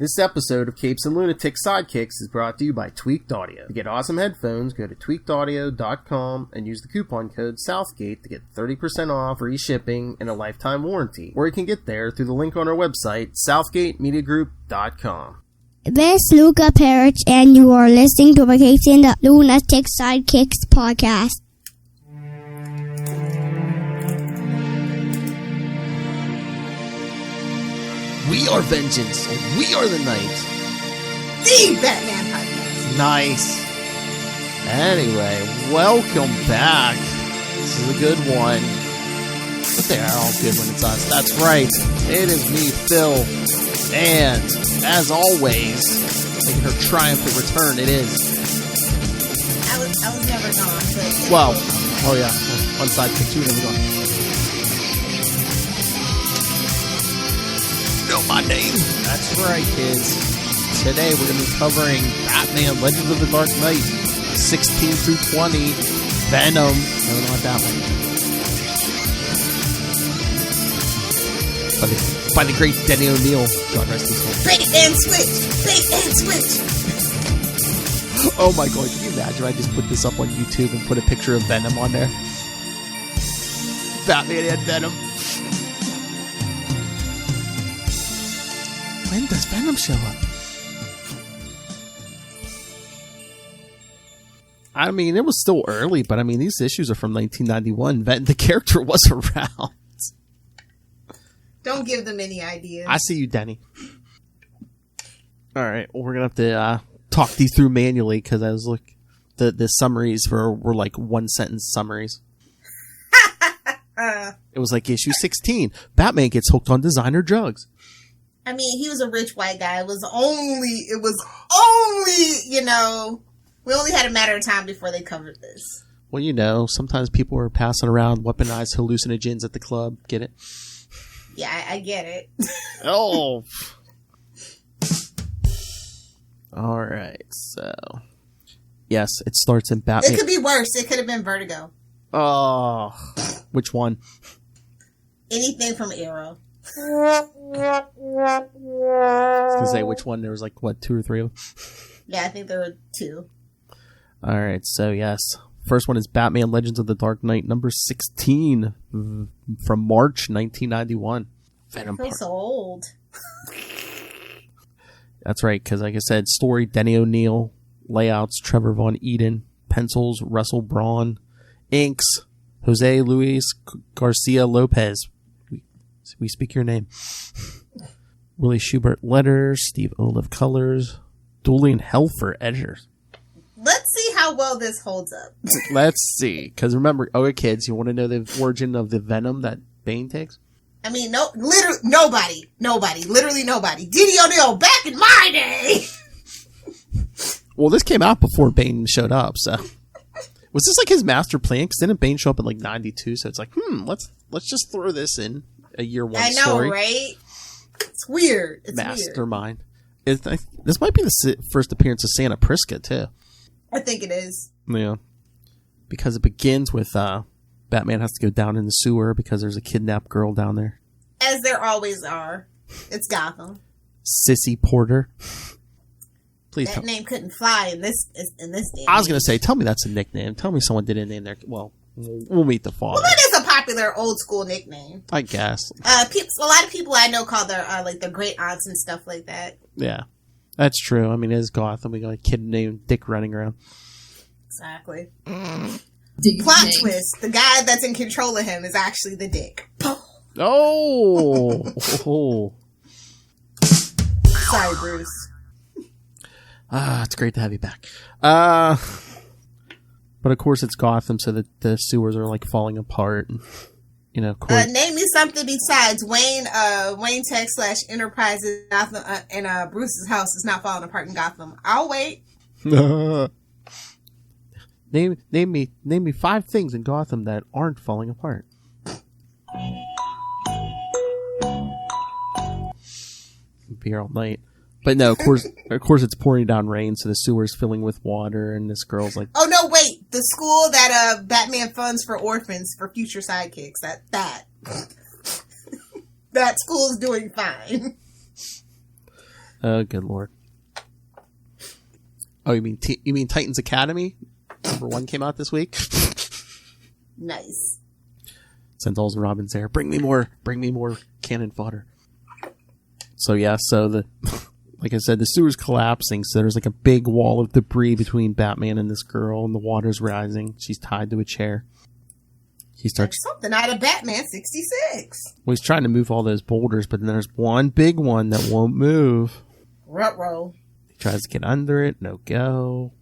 This episode of Capes and Lunatic Sidekicks is brought to you by Tweaked Audio. To get awesome headphones, go to tweakedaudio.com and use the coupon code Southgate to get 30% off, free shipping, and a lifetime warranty. Or you can get there through the link on our website, southgatemediagroup.com. This is Luca Perich, and you are listening to the Capes and the Lunatic Sidekicks podcast. We are vengeance, and we are the night. The Batman podcast. Nice. Anyway, welcome back. This is a good one. But they are all good when it's us. That's right. It is me, Phil. And, as always, making her triumphant return, it is... I was never gone, but... Well, oh yeah. One side pick, two, never gone. Know my name. That's right, kids. Today we're going to be covering Batman Legends of the Dark Knight 16 through 20, Venom. No, not that one. By the great Denny O'Neil. God rest his soul. Bait and switch! Bait and switch! Oh my god, can you imagine I just put this up on YouTube and put a picture of Venom on there? Batman and Venom. When does Venom show up? I mean, it was still early, but I mean, these issues are from 1991. The character was around. Don't give them any ideas. I see you, Denny. All right, well, we're gonna have to talk these through manually because I was the summaries were like one sentence summaries. It was like issue 16. Batman gets hooked on designer drugs. I mean, he was a rich white guy. It was only, we only had a matter of time before they covered this. Well, sometimes people are passing around weaponized hallucinogens at the club. Get it? Yeah, I get it. Oh. All right, so. Yes, it starts in Batman. It could be worse. It could have been Vertigo. Oh. Which one? Anything from Arrow. I was going to say which one. There was like, what, 2 or 3 of them? Yeah, I think there were 2. All right, so yes. First one is Batman Legends of the Dark Knight, number 16 from March 1991. Venom. I feel so old. That's right, because like I said, story, Denny O'Neil, layouts, Trevor Von Eden, pencils, Russell Braun, inks, Jose Luis Garcia Lopez. We speak your name. Willie Schubert letters, Steve Olive colors, Julian Helfer editors. Let's see how well this holds up. Let's see. Because remember, kids, you want to know the origin of the venom that Bane takes? I mean, literally nobody. Diddy O'Neil back in my day! Well, this came out before Bane showed up, so... Was this like his master plan? Because didn't Bane show up in like 92? So it's like, let's just throw this in a year one story. I know, right? It's weird. It's Mastermind. Weird. This might be the first appearance of Santa Prisca, too. I think it is. Yeah. Because it begins with Batman has to go down in the sewer because there's a kidnapped girl down there. As there always are. It's Gotham. Sissy Porter. Please that name couldn't fly in this day. I was going to say, tell me that's a nickname. Tell me someone did a name there. Well, we'll meet the father. Well, that is a popular old school nickname. I guess. A lot of people I know call their their great aunts and stuff like that. Yeah. That's true. I mean, it is Gotham. We got a kid named Dick running around. Exactly. Plot twist. The guy that's in control of him is actually the Dick. Oh! Sorry, Bruce. It's great to have you back. But of course it's Gotham, so that the sewers are like falling apart. And, name me something besides Wayne Tech / Enterprises Gotham, and Bruce's house is not falling apart in Gotham. I'll wait. Name me 5 things in Gotham that aren't falling apart. Be here all night. But no, of course it's pouring down rain, so the sewer's filling with water, and this girl's like... Oh, no, wait! The school that Batman funds for orphans for future sidekicks, that school's doing fine. Oh, good Lord. Oh, you mean Titans Academy? Number 1 came out this week. Nice. Sentals and Robin's there. Bring me more cannon fodder. So yeah, like I said, the sewer's collapsing, so there's like a big wall of debris between Batman and this girl, and the water's rising. She's tied to a chair. He starts That's something out of Batman 66. Well, he's trying to move all those boulders, but then there's one big one that won't move. Ruh-roh. He tries to get under it, no go.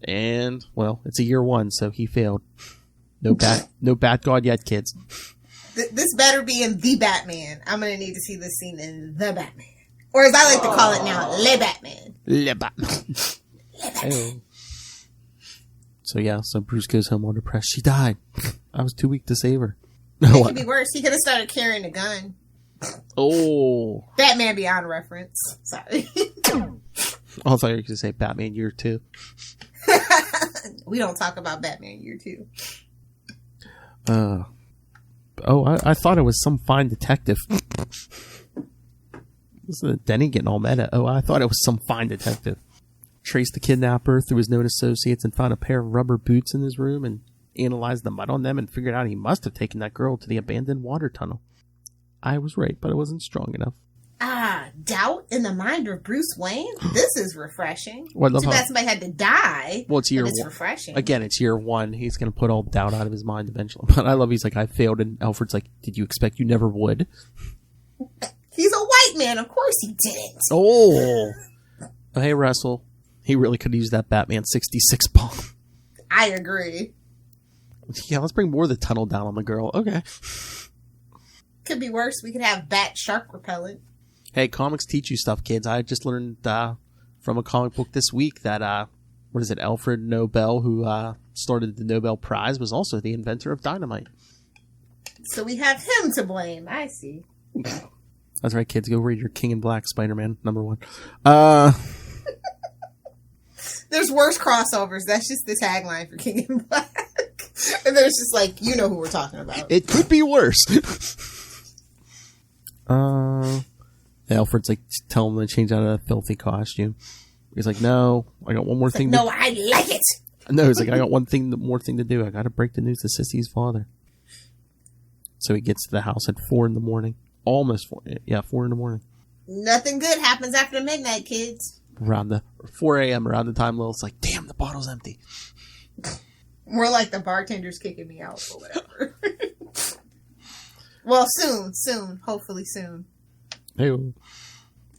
And, well, it's a year 1, so he failed. No Bat God yet, kids. This better be in The Batman. I'm going to need to see this scene in The Batman. Or as I like to call it now, Le Batman. Le Batman. Le Batman. So Bruce goes home all depressed. She died. I was too weak to save her. It could be worse. He could have started carrying a gun. Oh. Batman Beyond reference. Sorry. I thought you were going to say Batman Year 2. We don't talk about Batman Year 2. I thought it was some fine detective. This is Denny getting all meta. Oh, I thought it was some fine detective. Traced the kidnapper through his known associates and found a pair of rubber boots in his room and analyzed the mud on them and figured out he must have taken that girl to the abandoned water tunnel. I was right, but I wasn't strong enough. Doubt in the mind of Bruce Wayne? This is refreshing. Well, Too bad somebody had to die. Well, it's refreshing. Again, it's year 1. He's going to put all doubt out of his mind eventually. But I love he's like, I failed. And Alfred's like, did you expect you never would? He's a white man. Of course he didn't. Oh, hey, Russell. He really could use that Batman 66 bomb. I agree. Yeah, let's bring more of the tunnel down on the girl. Okay. Could be worse. We could have bat shark repellent. Hey, comics teach you stuff, kids. I just learned from a comic book this week that, Alfred Nobel, who started the Nobel Prize, was also the inventor of dynamite. So we have him to blame. I see. That's right, kids. Go read your King in Black Spider-Man, number 1. There's worse crossovers. That's just the tagline for King in Black. And there's just like, you know who we're talking about. It could be worse. Alfred's like, tell him to change out of a filthy costume. He's like, no, I got one more thing. No, I like it. No, he's like, I got more thing to do. I got to break the news to Sissy's father. So he gets to the house at 4 in the morning. Almost 4. Yeah, 4 in the morning. Nothing good happens after midnight, kids. Around the 4 a.m. around the time Lilith's like, damn, the bottle's empty. More like the bartender's kicking me out or whatever. Well, soon. Hopefully soon. Hey,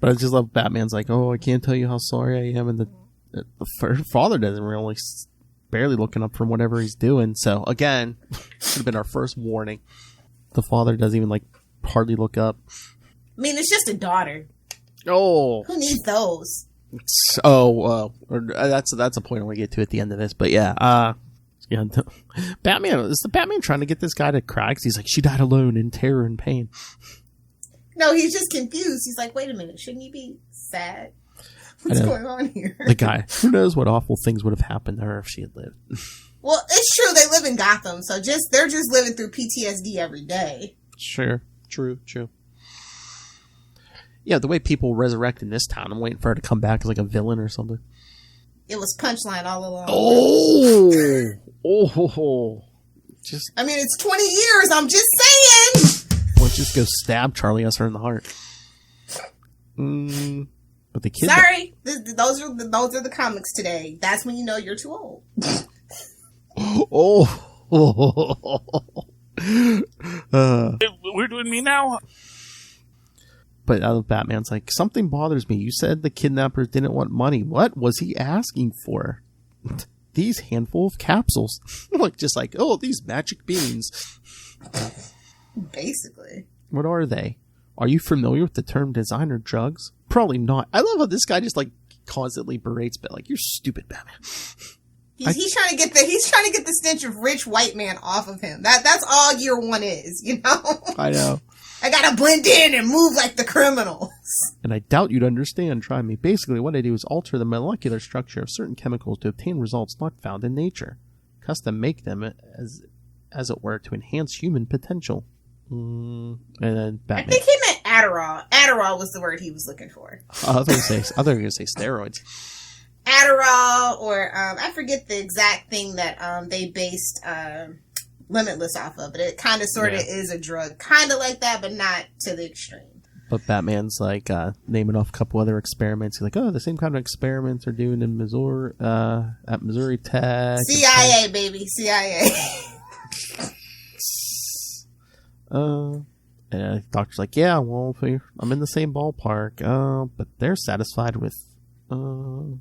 but I just love Batman's like, oh, I can't tell you how sorry I am, and the father doesn't really, barely looking up from whatever he's doing. So again, should have been our first warning. The father doesn't even hardly look up. I mean, it's just a daughter. Oh, who needs those? That's a point I want to get to at the end of this. But yeah, Batman is the Batman trying to get this guy to cry because he's like, she died alone in terror and pain. No, he's just confused. He's like, wait a minute, shouldn't you be sad? What's going on here? The guy, who knows what awful things would have happened to her if she had lived. Well, it's true. They live in Gotham, so they're just living through PTSD every day. Sure. True. Yeah, the way people resurrect in this town, I'm waiting for her to come back as like a villain or something. It was Punchline all along. Oh. I mean, it's 20 years. I'm just saying. Let's just go stab Charlie Usher in the heart. But the kid. Sorry, those are the comics today. That's when you know you're too old. We're doing me now. But Batman's like, something bothers me. You said the kidnappers didn't want money. What was he asking for? These handful of capsules. These magic beans. Basically. What are they? Are you familiar with the term designer drugs? Probably not. I love how this guy just constantly berates, but you're stupid, Batman. He's trying to get the stench of rich white man off of him. That's all year 1 is, you know? I know. I gotta blend in and move like the criminals. And I doubt you'd understand. Try me. Basically, what I do is alter the molecular structure of certain chemicals to obtain results not found in nature. Custom make them as it were to enhance human potential. And then Batman. I think he meant Adderall. Adderall was the word he was looking for. I thought you were going to say steroids. Adderall, or I forget the exact thing that they based Limitless off of, but it kind of sort of is a drug, kind of like that, but not to the extreme. But Batman's like naming off a couple other experiments. He's like, oh, the same kind of experiments are doing in Missouri, at Missouri Tech. CIA, baby, CIA. And the doctor's like, yeah, well, I'm in the same ballpark. But they're satisfied with going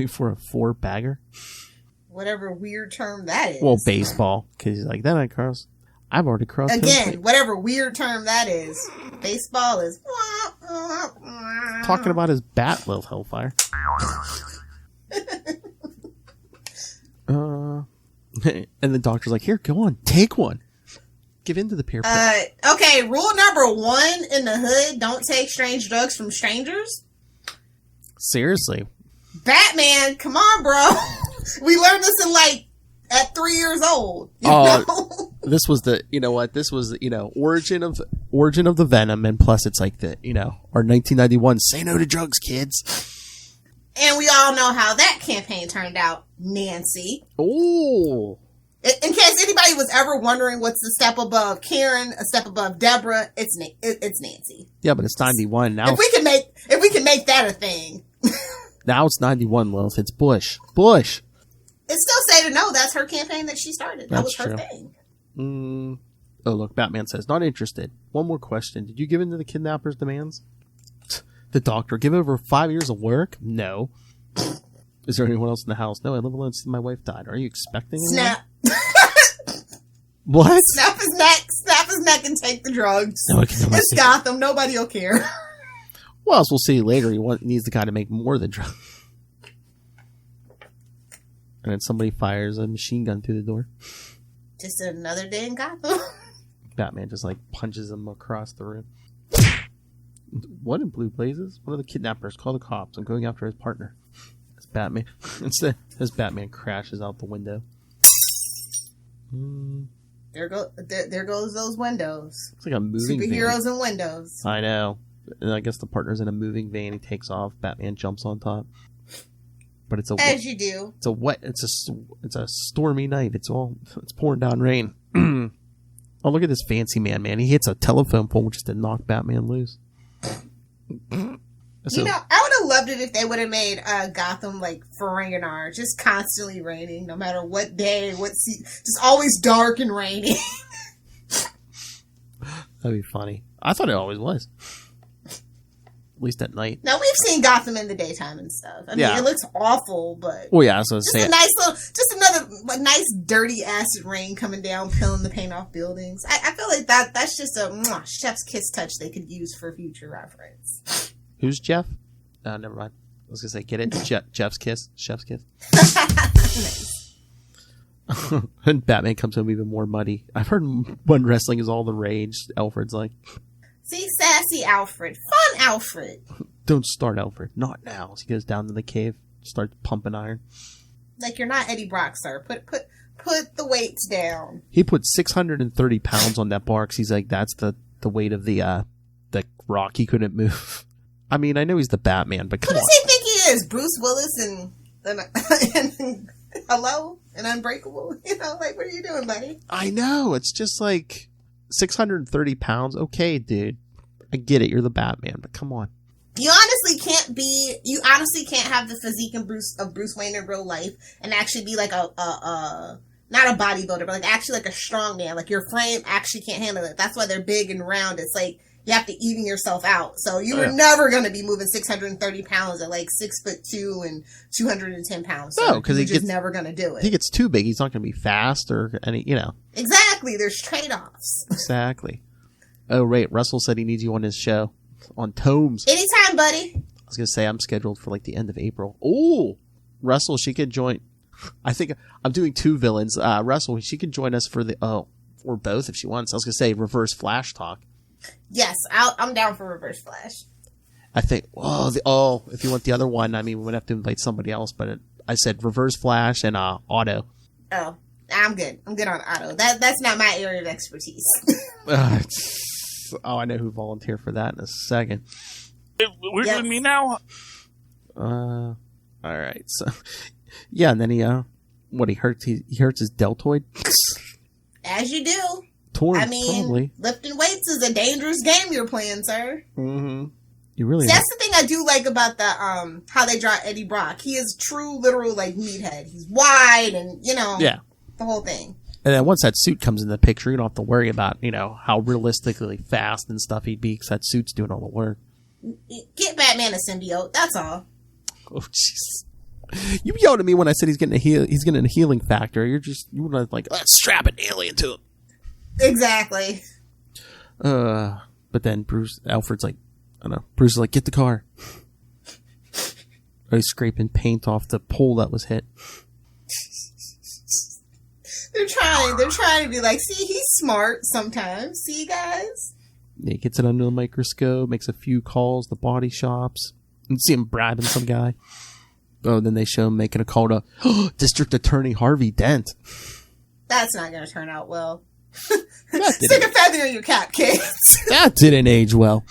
for a 4-bagger. Whatever weird term that is. Well, baseball, because he's like, I've already crossed. Again, whatever weird term that is. Baseball is talking about his bat, Lil Hellfire. And the doctor's like, here, go on, take one. Give in to the peer pressure. Okay, rule number 1 in the hood, don't take strange drugs from strangers. Seriously. Batman, come on, bro. We learned this at 3 years old. You know? This was origin of the Venom, and plus it's like our 1991 say no to drugs, kids. And we all know how that campaign turned out, Nancy. Oh. In case anybody was ever wondering what's a step above Karen, a step above Deborah, it's Nancy. Yeah, but it's 91 now. If we can make that a thing. Now it's 91, Lilith. It's Bush. Bush. It's still safe to know that's her campaign that she started. That was her thing. Oh, look, Batman says, not interested. One more question. Did you give in to the kidnapper's demands? The doctor, give over 5 years of work? No. Is there anyone else in the house? No, I live alone since my wife died. Are you expecting anyone? Snap. What? Snap his neck and take the drugs. No, it's Gotham. Nobody will care. Well, as we'll see later, he needs the guy to make more than drugs. And then somebody fires a machine gun through the door. Just another day in Gotham. Batman just punches him across the room. What in blue blazes? One of the kidnappers. Call the cops. I'm going after his partner. It's Batman. As Batman crashes out the window. There goes those windows. It's like a moving superheroes van. And windows. I know. And I guess the partner's in a moving van. He takes off. Batman jumps on top. But it's you do. It's a stormy night. It's pouring down rain. Oh, look at this fancy man. He hits a telephone pole just to knock Batman loose. I would have loved it if they would have made Gotham like Ferenginar, just constantly raining, no matter what day, just always dark and rainy. That'd be funny. I thought it always was. At least at night. Now, we've seen Gotham in the daytime and stuff. I mean, it looks awful, but... Well, yeah, so just another nice dirty acid rain coming down, peeling the paint off buildings. I feel like that's just a chef's kiss touch they could use for future reference. Who's Jeff? Never mind. I was going to say, get it? Jeff's kiss? Chef's kiss? Nice. And Batman comes home even more muddy. I've heard when wrestling is all the rage, Alfred's like... See, sassy Alfred. Fun Alfred. Don't start, Alfred. Not now. So he goes down to the cave, starts pumping iron. Like, you're not Eddie Brock, sir. Put the weights down. He put 630 pounds on that bar because he's like, that's the weight of the rock he couldn't move. I mean, I know he's the Batman, but come on. Who does he think he is? Bruce Willis and Hello? And Unbreakable? What are you doing, buddy? I know. It's just like... 630 pounds? Okay, dude. I get it. You're the Batman, but come on. You honestly can't have the physique of Bruce Wayne in real life and actually be like not a bodybuilder, but actually like a strong man. Like, your frame actually can't handle it. That's why they're big and round. It's like you have to even yourself out. So you were never going to be moving 630 pounds at 6'2" and 210 pounds. So no, because just never going to do it. He gets too big. He's not going to be fast or any, Exactly. There's trade-offs. Exactly. Oh, right. Russell said he needs you on his show on Tomes. Anytime, buddy. I was going to say I'm scheduled for the end of April. Oh, Russell, she could join. I think I'm doing 2 villains. Russell, she could join us for or both if she wants. I was going to say Reverse Flash Talk. Yes, I'm down for Reverse Flash. I think, if you want the other one, I mean, we would have to invite somebody else, but I said Reverse Flash and Auto. Oh, I'm good. I'm good on Auto. That's not my area of expertise. Oh, I know who volunteered for that in a second. We're doing me now? All right. So, yeah, and then he hurts his deltoid. As you do. Torn, I mean, probably. Lifting weights is a dangerous game you're playing, sir. Mm-hmm. You really. That's the thing I do like about the how they draw Eddie Brock. He is true, literal like meathead. He's wide and the whole thing. And then once that suit comes in the picture, you don't have to worry about how realistically fast and stuff he'd be because that suit's doing all the work. Get Batman a symbiote. That's all. Oh jeez. You yelled at me when I said he's getting a healing factor. You were like, let's strap an alien to him. Exactly. But then Alfred's like, I don't know. Bruce is like, get the car. He's scraping paint off the pole that was hit. They're trying to be like, see, he's smart sometimes. See, guys? Yeah, he gets it under the microscope, makes a few calls, the body shops. You see him bribing some guy. Oh, then they show him making a call to District Attorney Harvey Dent. That's not going to turn out well. Stick a feather in your cap, kids. That didn't age well.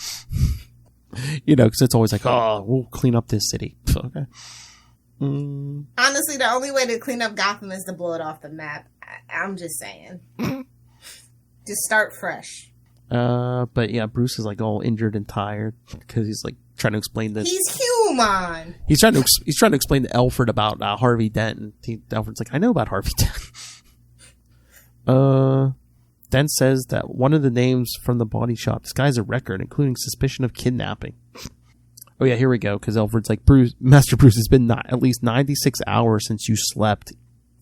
Because it's always like, oh, we'll clean up this city. Okay. Honestly, the only way to clean up Gotham is to blow it off the map. I'm just saying. Just start fresh. But yeah, Bruce is like all injured and tired because he's like trying to explain that he's human. He's trying to explain to Alfred about Harvey Dent, and Alfred's like, I know about Harvey Dent. Dent says that one of the names from the body shop disguises a record, including suspicion of kidnapping. Oh yeah, here we go. Because Alfred's like, Master Bruce, it's been at least 96 hours since you slept.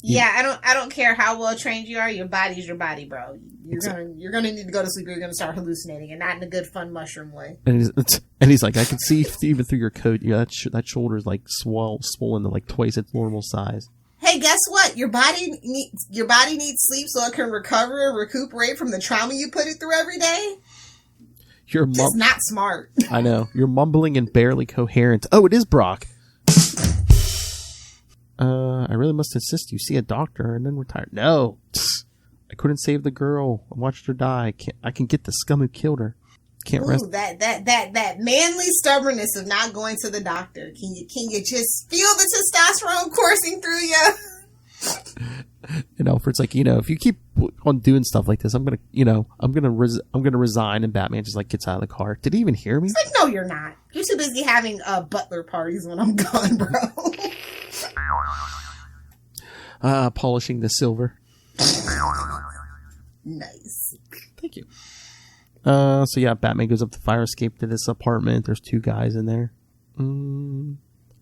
Yeah, I don't care how well trained you are. Your body's your body, bro. You're gonna need to go to sleep. Or you're gonna start hallucinating, and not in a good, fun mushroom way. And he's like, I can see even through your coat. Yeah, that shoulder's like swollen to like twice its normal size. Hey, guess what? Your body needs sleep so it can recover and recuperate from the trauma you put it through every day. It's not smart. I know. You're mumbling and barely coherent. Oh, it is Brock. I really must insist you see a doctor and then retire. No. I couldn't save the girl. I watched her die. I can get the scum who killed her. Can't rest. That manly stubbornness of not going to the doctor. Can you just feel the testosterone coursing through you? And Alfred's like, if you keep on doing stuff like this, I'm gonna resign. And Batman just like gets out of the car. Did he even hear me? He's like, no, you're not. You're too busy having butler parties when I'm gone, bro. Polishing the silver. Nice. Thank you. So yeah, Batman goes up the fire escape to this apartment. There's two guys in there.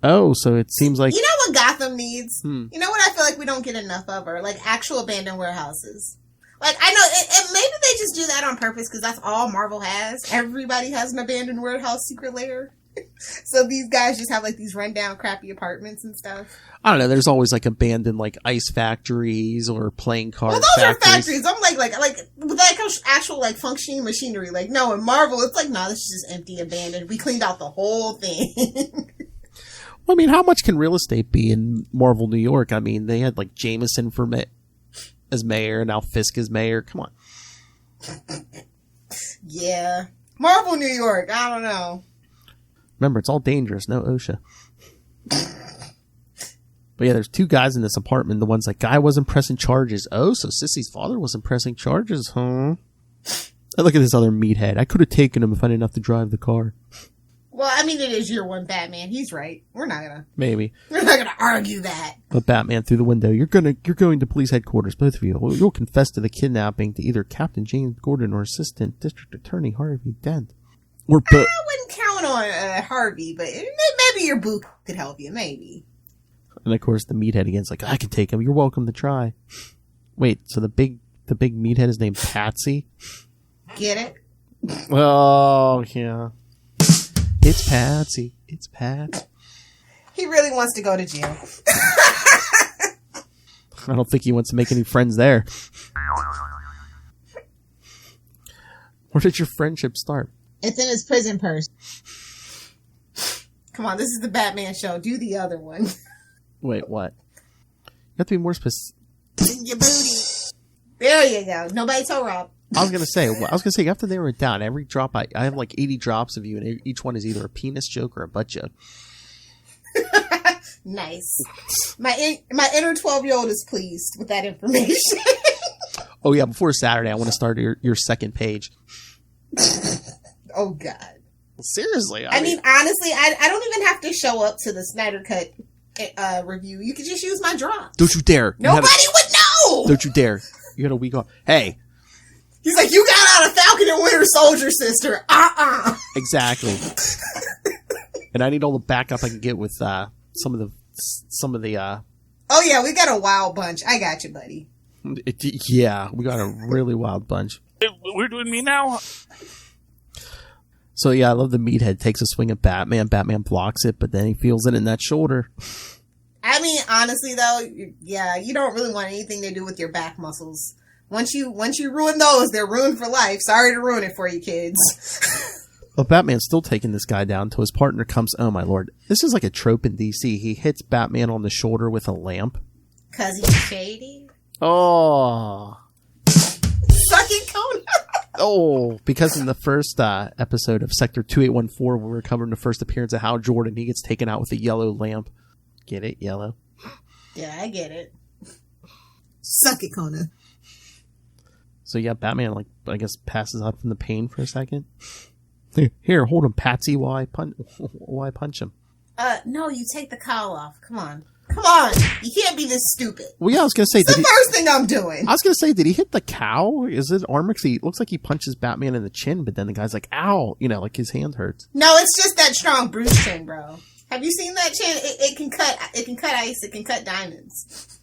Oh, so it seems like... You know what Gotham needs? You know what I feel like we don't get enough of? Or like actual abandoned warehouses. Like, I know, maybe they just do that on purpose because that's all Marvel has. Everybody has an abandoned warehouse secret lair. So these guys just have like these rundown crappy apartments and stuff. I don't know. There's always like abandoned like ice factories or playing card factories. Well, those factories. are factories. I'm like actual like functioning machinery. Like, no, in Marvel, it's like, no, this is just empty, abandoned. We cleaned out the whole thing. Well, I mean, how much can real estate be in Marvel New York? I mean, they had like Jameson as mayor, and now Fisk as mayor. Come on. Yeah. Marvel New York. I don't know. Remember, it's all dangerous. No OSHA. But yeah, there's two guys in this apartment. The one's like, guy wasn't pressing charges. Oh, so Sissy's father wasn't pressing charges, huh? I look at this other meathead. I could have taken him if I didn't have to drive the car. Well, I mean, it is year one Batman. He's right. We're not gonna argue that. But Batman through the window. You're going to police headquarters, both of you. You'll confess to the kidnapping to either Captain James Gordon or Assistant District Attorney Harvey Dent. I wouldn't count on Harvey, but maybe your boo could help you. Maybe. And of course, the meathead again's like, I can take him. You're welcome to try. Wait, so the big meathead is named Patsy? Get it? Oh yeah. It's Patsy. It's Pat. He really wants to go to jail. I don't think he wants to make any friends there. Where did your friendship start? It's in his prison purse. Come on, this is the Batman show. Do the other one. Wait, what? You have to be more specific. In your booty. There you go. Nobody told Rob. I was gonna say you have to narrow it down. Every drop, I have like 80 drops of you, and each one is either a penis joke or a butt joke. Nice. My inner 12-year-old is pleased with that information. Oh yeah, before Saturday, I want to start your second page. Oh God. Seriously, I mean, honestly, I don't even have to show up to the Snyder Cut review. You could just use my drop. Don't you dare! Nobody would know. Don't you dare! You got a week off. Hey. He's like, you got out of Falcon and Winter Soldier, sister. Exactly. And I need all the backup I can get with some of the. Oh yeah, we got a wild bunch. I got you, buddy. Yeah, we got a really wild bunch. We're doing me now. So yeah, I love the meathead takes a swing at Batman. Batman blocks it, but then he feels it in that shoulder. I mean, honestly though, yeah, you don't really want anything to do with your back muscles. Once you ruin those, they're ruined for life. Sorry to ruin it for you, kids. Well, Batman's still taking this guy down until his partner comes. Oh my lord, this is like a trope in DC. He hits Batman on the shoulder with a lamp. 'Cause he's shady. Oh. Suck it, Conan. Oh, because in the first episode of Sector 2814, when we were covering the first appearance of Hal Jordan, he gets taken out with a yellow lamp. Get it? Yellow. Yeah, I get it. Suck it, Conan. So yeah, Batman, like, I guess passes out from the pain for a second. Here, hold him, Patsy, while I punch him. No, you take the cowl off. Come on. Come on. You can't be this stupid. Well, yeah, I was going to say... It's the first thing I'm doing. I was going to say, did he hit the cow? Is it armor? 'Cause he looks like he punches Batman in the chin, but then the guy's like, ow! You know, like his hand hurts. No, it's just that strong Bruce chin, bro. Have you seen that chin? It can cut ice. It can cut diamonds.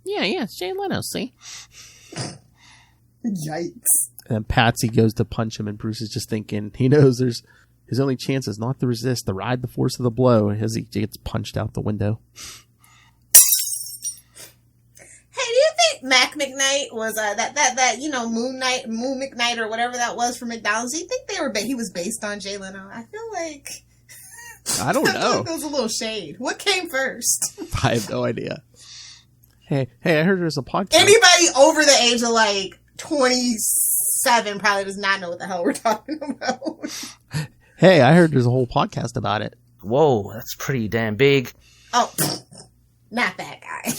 Yeah, it's Jay Leno, see? Yikes. And then Patsy goes to punch him, and Bruce is just thinking, he knows his only chance is not to resist, to ride the force of the blow as he gets punched out the window. Hey, do you think Mac McKnight was that Moon McKnight or whatever that was from McDonald's? Do you think he was based on Jay Leno? I feel like I don't know. I feel like there was a little shade. What came first? I have no idea. Hey, I heard there's a podcast. Anybody over the age of like 27 probably does not know what the hell we're talking about. Hey, I heard there's a whole podcast about it. Whoa, that's pretty damn big. Oh, not that guy.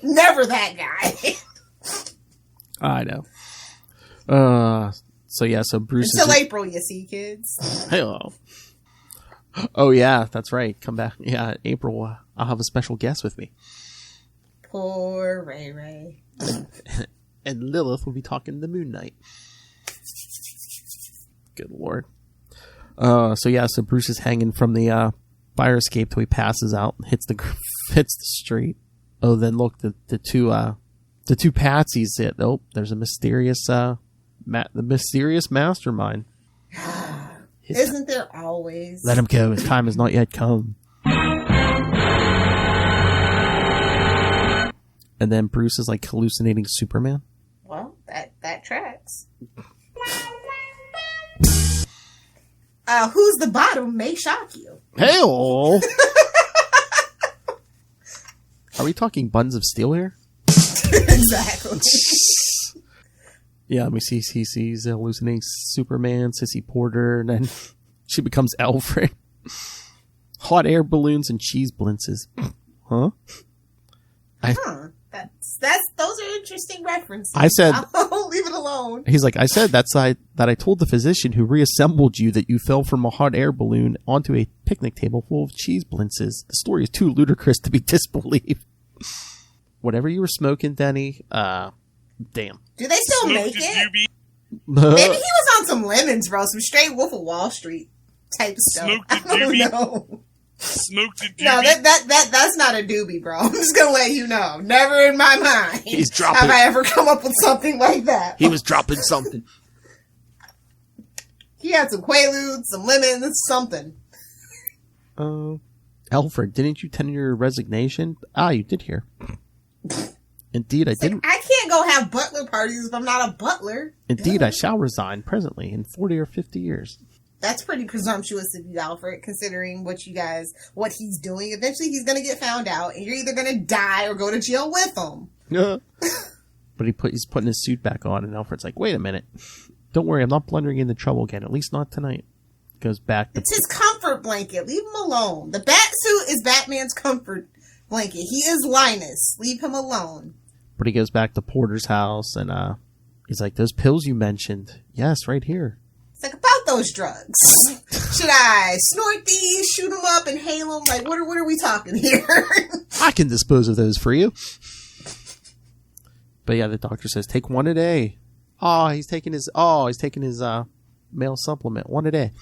Never that guy. I know. So Bruce Until is April, you see, kids. Hello. Oh yeah, that's right. Come back. Yeah, April. I'll have a special guest with me. Poor Ray Ray. And Lilith will be talking to Moon Knight. Good lord. So Bruce is hanging from the fire escape till he passes out and hits the street. Oh, then look, the two Patsies hit. Oh, there's a mysterious the mysterious mastermind. Isn't there always? Let him go. His time has not yet come. And then Bruce is like hallucinating Superman. Well, that tracks. Who's the bottom may shock you. Hey-oh! Are we talking buns of steel here? Exactly. Yeah, let me see. He sees hallucinating Superman, Sissy Porter, and then she becomes Alfred. Hot air balloons and cheese blintzes. Huh? Those are interesting references. I said, I'll leave it alone. He's like, I said that I told the physician who reassembled you that you fell from a hot air balloon onto a picnic table full of cheese blintzes. The story is too ludicrous to be disbelieved. Whatever you were smoking, Denny, damn. Do they still make it? Maybe he was on some lemons, bro. Some straight Wolf of Wall Street type stuff. I don't know. Smoked a doobie. No, that's not a doobie, bro. I'm just gonna let you know. Never in my mind He's dropping. have I ever come up with something like that. He was dropping something. He had some Quaaludes, some lemons, something. Alfred, didn't you tender your resignation? You did here. Indeed, I didn't. I can't go have butler parties if I'm not a butler. Indeed, I shall resign presently in 40 or 50 years. That's pretty presumptuous of you, Alfred, considering what he's doing. Eventually, he's going to get found out, and you're either going to die or go to jail with him. Yeah. But But he's putting his suit back on, and Alfred's like, wait a minute. Don't worry, I'm not blundering into trouble again. At least not tonight. Goes back to... It's his comfort blanket. Leave him alone. The bat suit is Batman's comfort blanket. He is Linus. Leave him alone. But he goes back to Porter's house, and he's like, those pills you mentioned. Yes, right here. It's like, about those drugs. Should I snort these, shoot them up, inhale them? Like, what are we talking here? I can dispose of those for you. But yeah, the doctor says, take one a day. He's taking his male supplement, one a day.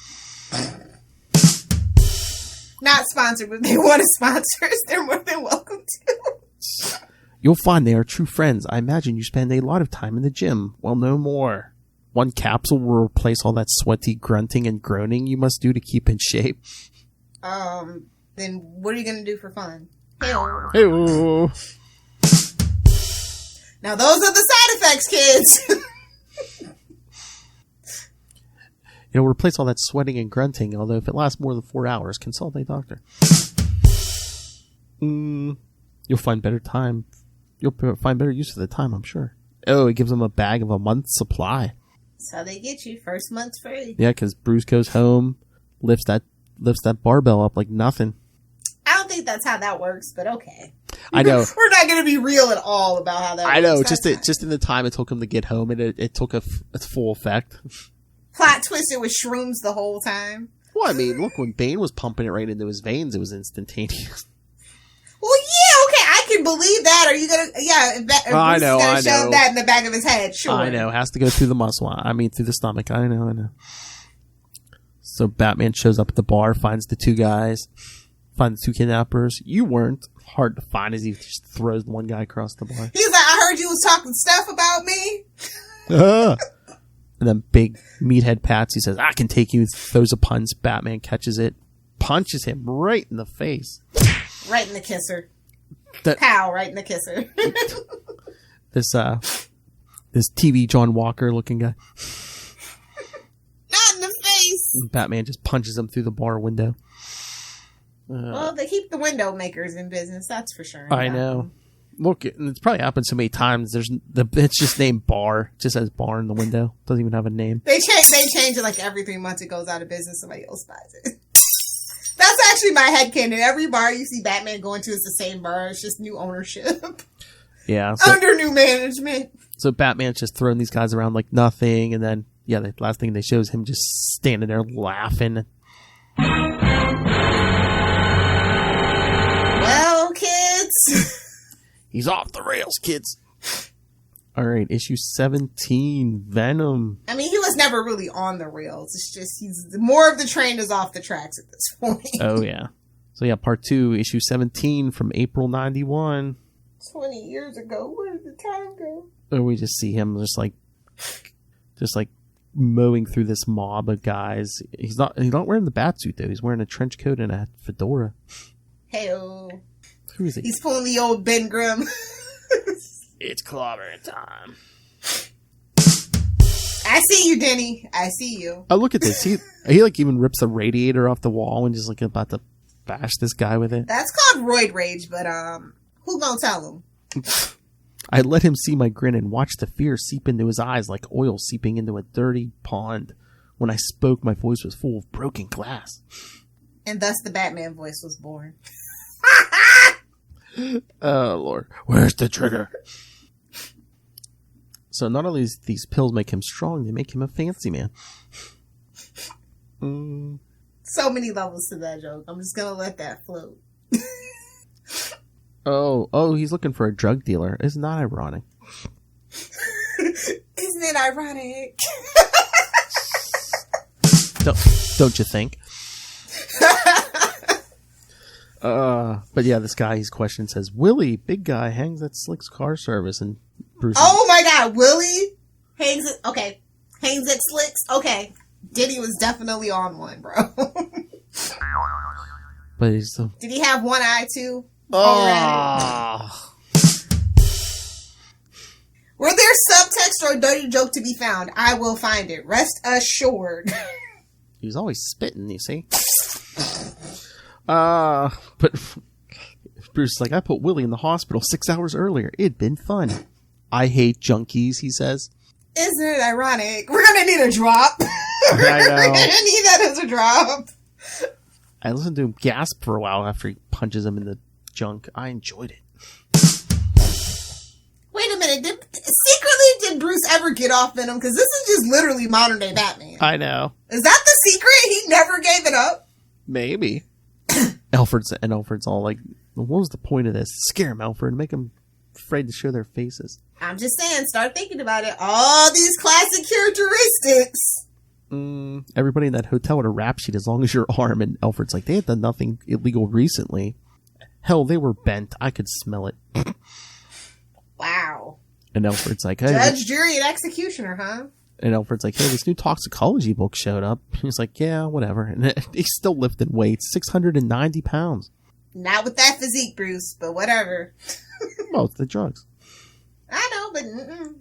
Not sponsored, but if they want to sponsor us, they're more than welcome to. You'll find they are true friends. I imagine you spend a lot of time in the gym. Well, no more. One capsule will replace all that sweaty grunting and groaning you must do to keep in shape. Then what are you going to do for fun? Hey-oh. Hey-oh. Now those are the side effects, kids. It'll replace all that sweating and grunting, although if it lasts more than 4 hours, consult a doctor. You'll find better time. You'll find better use of the time, I'm sure. Oh, it gives them a bag of a month's supply. That's how they get you. First month's free. Yeah, because Bruce goes home, lifts that barbell up like nothing. I don't think that's how that works, but okay. I know. We're not going to be real at all about how that works. I know. Just in the time it took him to get home, and it took a full effect. Plot twisted with shrooms the whole time. Well, I mean, look, when Bane was pumping it right into his veins, it was instantaneous. Well, yeah, okay, I can believe that. Are you gonna? Yeah, if Bruce I know. Shove that in the back of his head. Sure, I know. Has to go through the muscle. Through the stomach. I know. So Batman shows up at the bar, finds the two guys, finds the two kidnappers. You weren't. Hard to find as he just throws one guy across the bar. He's like, I heard you was talking stuff about me. And then big meathead Patsy says, I can take you. Throws a punch. Batman catches it, punches him right in the face. Right in the kisser. Pow, right in the kisser. This TV John Walker looking guy. Not in the face. And Batman just punches him through the bar window. Well, they keep the window makers in business, that's for sure. I know. Look, it's probably happened so many times. It's just named Bar. It just says Bar in the window. Doesn't even have a name. They change it like every 3 months. It goes out of business. Somebody else buys it. That's actually my headcanon. Every bar you see Batman going to is the same bar. It's just new ownership. Yeah. Under new management. So Batman's just throwing these guys around like nothing. And then, yeah, the last thing they show is him just standing there laughing. Well, kids. He's off the rails, kids. All right, issue 17, Venom. I mean, he was never really on the rails. It's just more of the train is off the tracks at this point. Oh, yeah. So, yeah, part 2, issue 17 from April 91. 20 years ago. Where did the time go? Or we just see him just like mowing through this mob of guys. He's not wearing the batsuit, though. He's wearing a trench coat and a fedora. Hey-oh. Who is he? He's pulling the old Ben Grimm. It's clobbering time. I see you, Denny. I see you. Oh, look at this. He like even rips the radiator off the wall and just like about to bash this guy with it. That's called roid rage, but who gonna tell him? I let him see my grin and watch the fear seep into his eyes like oil seeping into a dirty pond. When I spoke, my voice was full of broken glass. And thus the Batman voice was born. Oh, Lord. Where's the trigger? So not only does these pills make him strong, they make him a fancy man. So many levels to that joke. I'm just gonna let that float. Oh, he's looking for a drug dealer. Isn't that ironic? Isn't it ironic? Don't you think? But yeah, this guy he's questioned says, Willie, big guy, hangs at Slick's car service, and Bruce. Oh my God, Willie hangs at Slick's. Okay, Diddy was definitely on one, bro. But he's so. Did he have one eye too? Oh. Were there subtext or a dirty joke to be found? I will find it. Rest assured. He's always spitting, you see. But Bruce is like, I put Willie in the hospital 6 hours earlier. It'd been fun. I hate junkies, he says. Isn't it ironic? We're gonna need a drop. I know. We're gonna need that as a drop. I listened to him gasp for a while after he punches him in the junk. I enjoyed it. Wait a minute. Did Bruce ever get off Venom? Because this is just literally modern day Batman. I know. Is that the secret? He never gave it up? Maybe. Alfred's all like, what was the point of this? Scare him, Alfred. Make him afraid to show their faces. I'm just saying, start thinking about it. All these classic characteristics. Everybody in that hotel had a rap sheet as long as your arm, and Alfred's like, they had done nothing illegal recently. Hell, they were bent. I could smell it. Wow. And Alfred's like, hey. Judge, jury, and executioner, huh? And Alfred's like, hey, this new toxicology book showed up. He's like, yeah, whatever. And he's still lifting weights, 690 pounds. Not with that physique, Bruce, but whatever. Well, it's the drugs. I know, but mm-mm.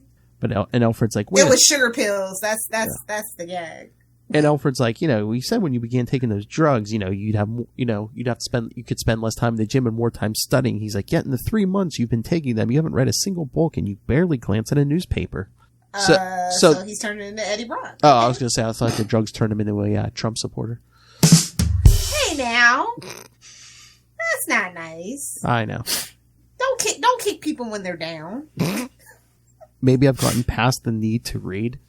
And Alfred's like, wait. It was sugar pills. That's the gag. And Alfred's like, we said when you began taking those drugs, you could spend less time in the gym and more time studying. He's like, yet in the 3 months you've been taking them, you haven't read a single book and you barely glance at a newspaper. So he's turning into Eddie Brock. Oh, I was going to say, I thought the drugs turned him into a Trump supporter. Hey now. That's not nice. I know. Don't kick people when they're down. Maybe I've gotten past the need to read.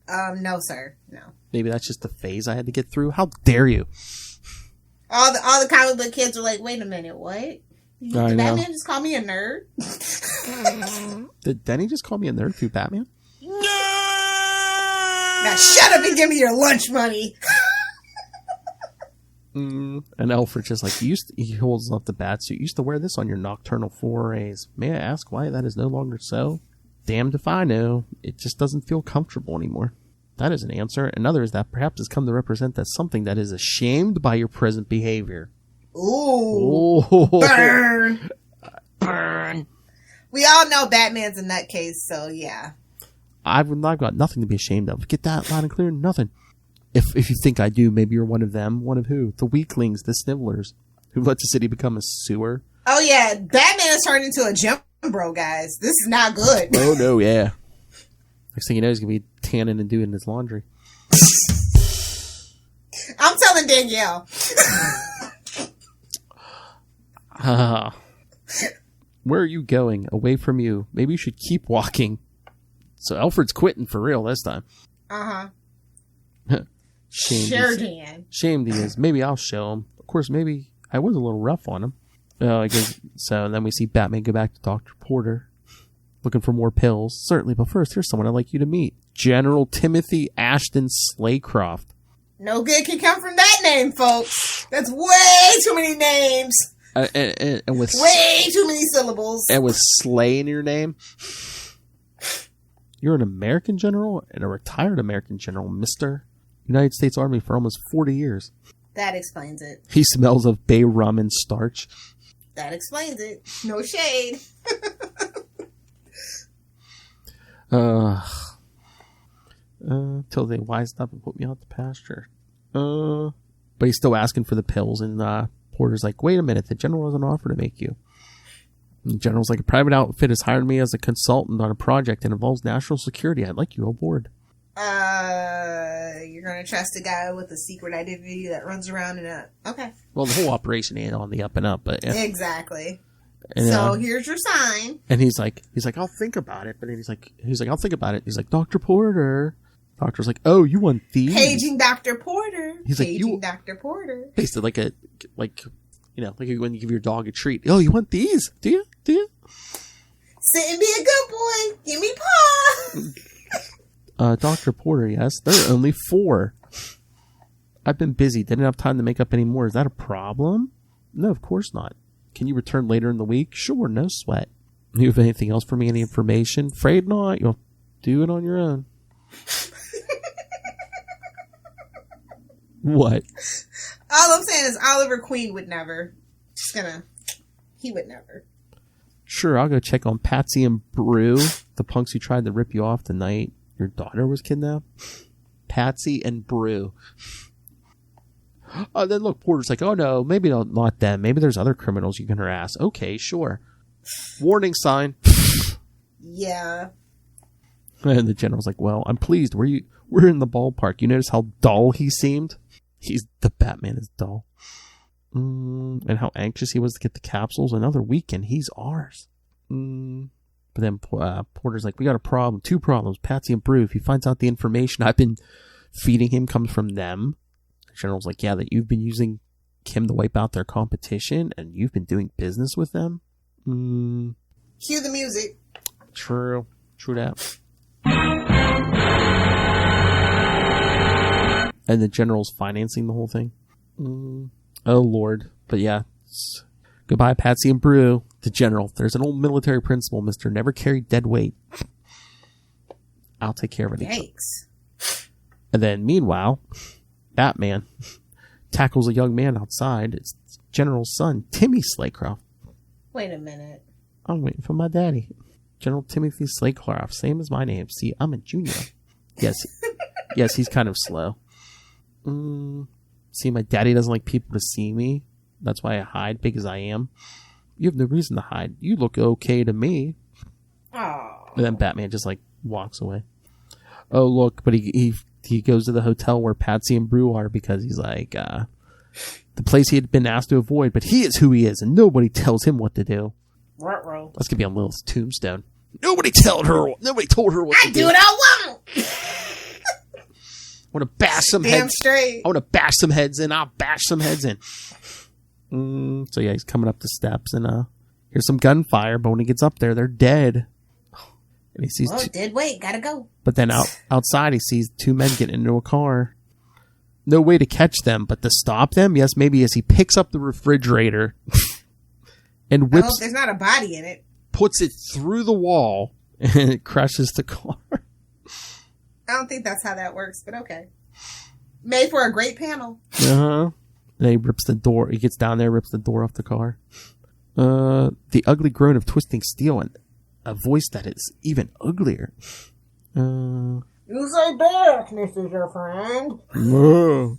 No, sir. No. Maybe that's just the phase I had to get through. How dare you? All the comic book kids are like, wait a minute, what? Did Batman just call me a nerd? Did Denny just call me a nerd through Batman? Now shut up and give me your lunch money. And Alfred's just like, he holds up the bat suit. You used to wear this on your nocturnal forays. May I ask why that is no longer so? Damned if I know. It just doesn't feel comfortable anymore. That is an answer. Another is that perhaps has come to represent that something that is ashamed by your present behavior. Ooh. Burn. Burn. We all know Batman's a nutcase, so yeah. I've got nothing to be ashamed of. Get that loud and clear? Nothing. If you think I do, maybe you're one of them. One of who? The weaklings, the snivellers, who let the city become a sewer. Oh yeah, Batman has turned into a gym bro, guys. This is not good. Oh no, yeah. Next thing you know, he's gonna be tanning and doing his laundry. I'm telling Danielle. Where are you going? Away from you. Maybe you should keep walking. So Alfred's quitting for real this time. Uh-huh. Dan. Shamed he is. Maybe I'll show him. Of course, maybe I was a little rough on him. I guess so. And then we see Batman go back to Dr. Porter, looking for more pills. Certainly, but first, here's someone I'd like you to meet. General Timothy Ashton Slaycroft. No good can come from that name, folks. That's way too many names. And with way too many syllables. And with Slay in your name. You're an American general and a retired American general, Mr. United States Army for almost 40 years. That explains it. He smells of bay rum and starch. That explains it. No shade. Till they wised up and put me out to pasture. But he's still asking for the pills, and Porter's like, wait a minute, the general has an offer to make you. And the general's like, a private outfit has hired me as a consultant on a project that involves national security. I'd like you aboard. You're gonna trust a guy with a secret identity that runs around okay. Well, the whole operation ain't on the up and up, but yeah. Exactly. And, so here's your sign. And he's like, I'll think about it. But then he's like, I'll think about it. He's like, Dr. Porter. Doctor's like, oh, you want these? Paging Dr. Porter. He's Paging like, Dr. Porter. Basically, like when you give your dog a treat. Oh, you want these? Do you? Sit and be a good boy. Give me paw. Dr. Porter, yes. There are only 4. I've been busy. Didn't have time to make up any more. Is that a problem? No, of course not. Can you return later in the week? Sure, no sweat. You have anything else for me? Any information? Afraid not. You'll do it on your own. What? All I'm saying is Oliver Queen would never. He would never. Sure, I'll go check on Patsy and Brew, the punks who tried to rip you off the night your daughter was kidnapped. Patsy and Brew. Oh, then look, Porter's like, oh no, maybe not them. Maybe there's other criminals you can harass. Okay, sure. Warning sign. Yeah. And the general's like, well, I'm pleased. We're in the ballpark. You notice how dull he seemed? The Batman is dull. And how anxious he was to get the capsules. Another weekend. He's ours. But then Porter's like, we got a problem. 2 problems. Patsy and Brew. If he finds out the information I've been feeding him comes from them. The general's like, yeah, that you've been using Kim to wipe out their competition and you've been doing business with them. Cue the music. True that. And the general's financing the whole thing. Oh Lord. But yeah, goodbye Patsy and Brew. The general, there's an old military principle, Mr. Never carry dead weight. I'll take care of it. Yikes. And then meanwhile, Batman tackles a young man outside. It's General's son, Timmy Slaycroft. Wait a minute. I'm waiting for my daddy. General Timothy Slaycroft, same as my name. See, I'm a junior. Yes, he's kind of slow. See, my daddy doesn't like people to see me. That's why I hide, big as I am. You have no reason to hide. You look okay to me. Oh. And then Batman just like walks away. Oh look, but he goes to the hotel where Patsy and Brew are because he's like the place he had been asked to avoid. But he is who he is, and nobody tells him what to do. Ruh-roh. That's gonna be on Lilith's tombstone. Nobody told her what to do. I do what I want. I want to bash some Damn heads. straight. I want to bash some heads in. I'll bash some heads in. So yeah, he's coming up the steps and here's some gunfire. But when he gets up there, they're dead. And he sees. Dead weight. Gotta go. But then outside, he sees 2 men get into a car. No way to catch them, but to stop them, yes, maybe as he picks up the refrigerator and I whips. hope there's not a body in it. Puts it through the wall and it crashes the car. I don't think that's how that works, but okay. Made for a great panel. And he rips the door. He gets down there, rips the door off the car. The ugly groan of twisting steel and a voice that is even uglier. You say darkness is your friend. No.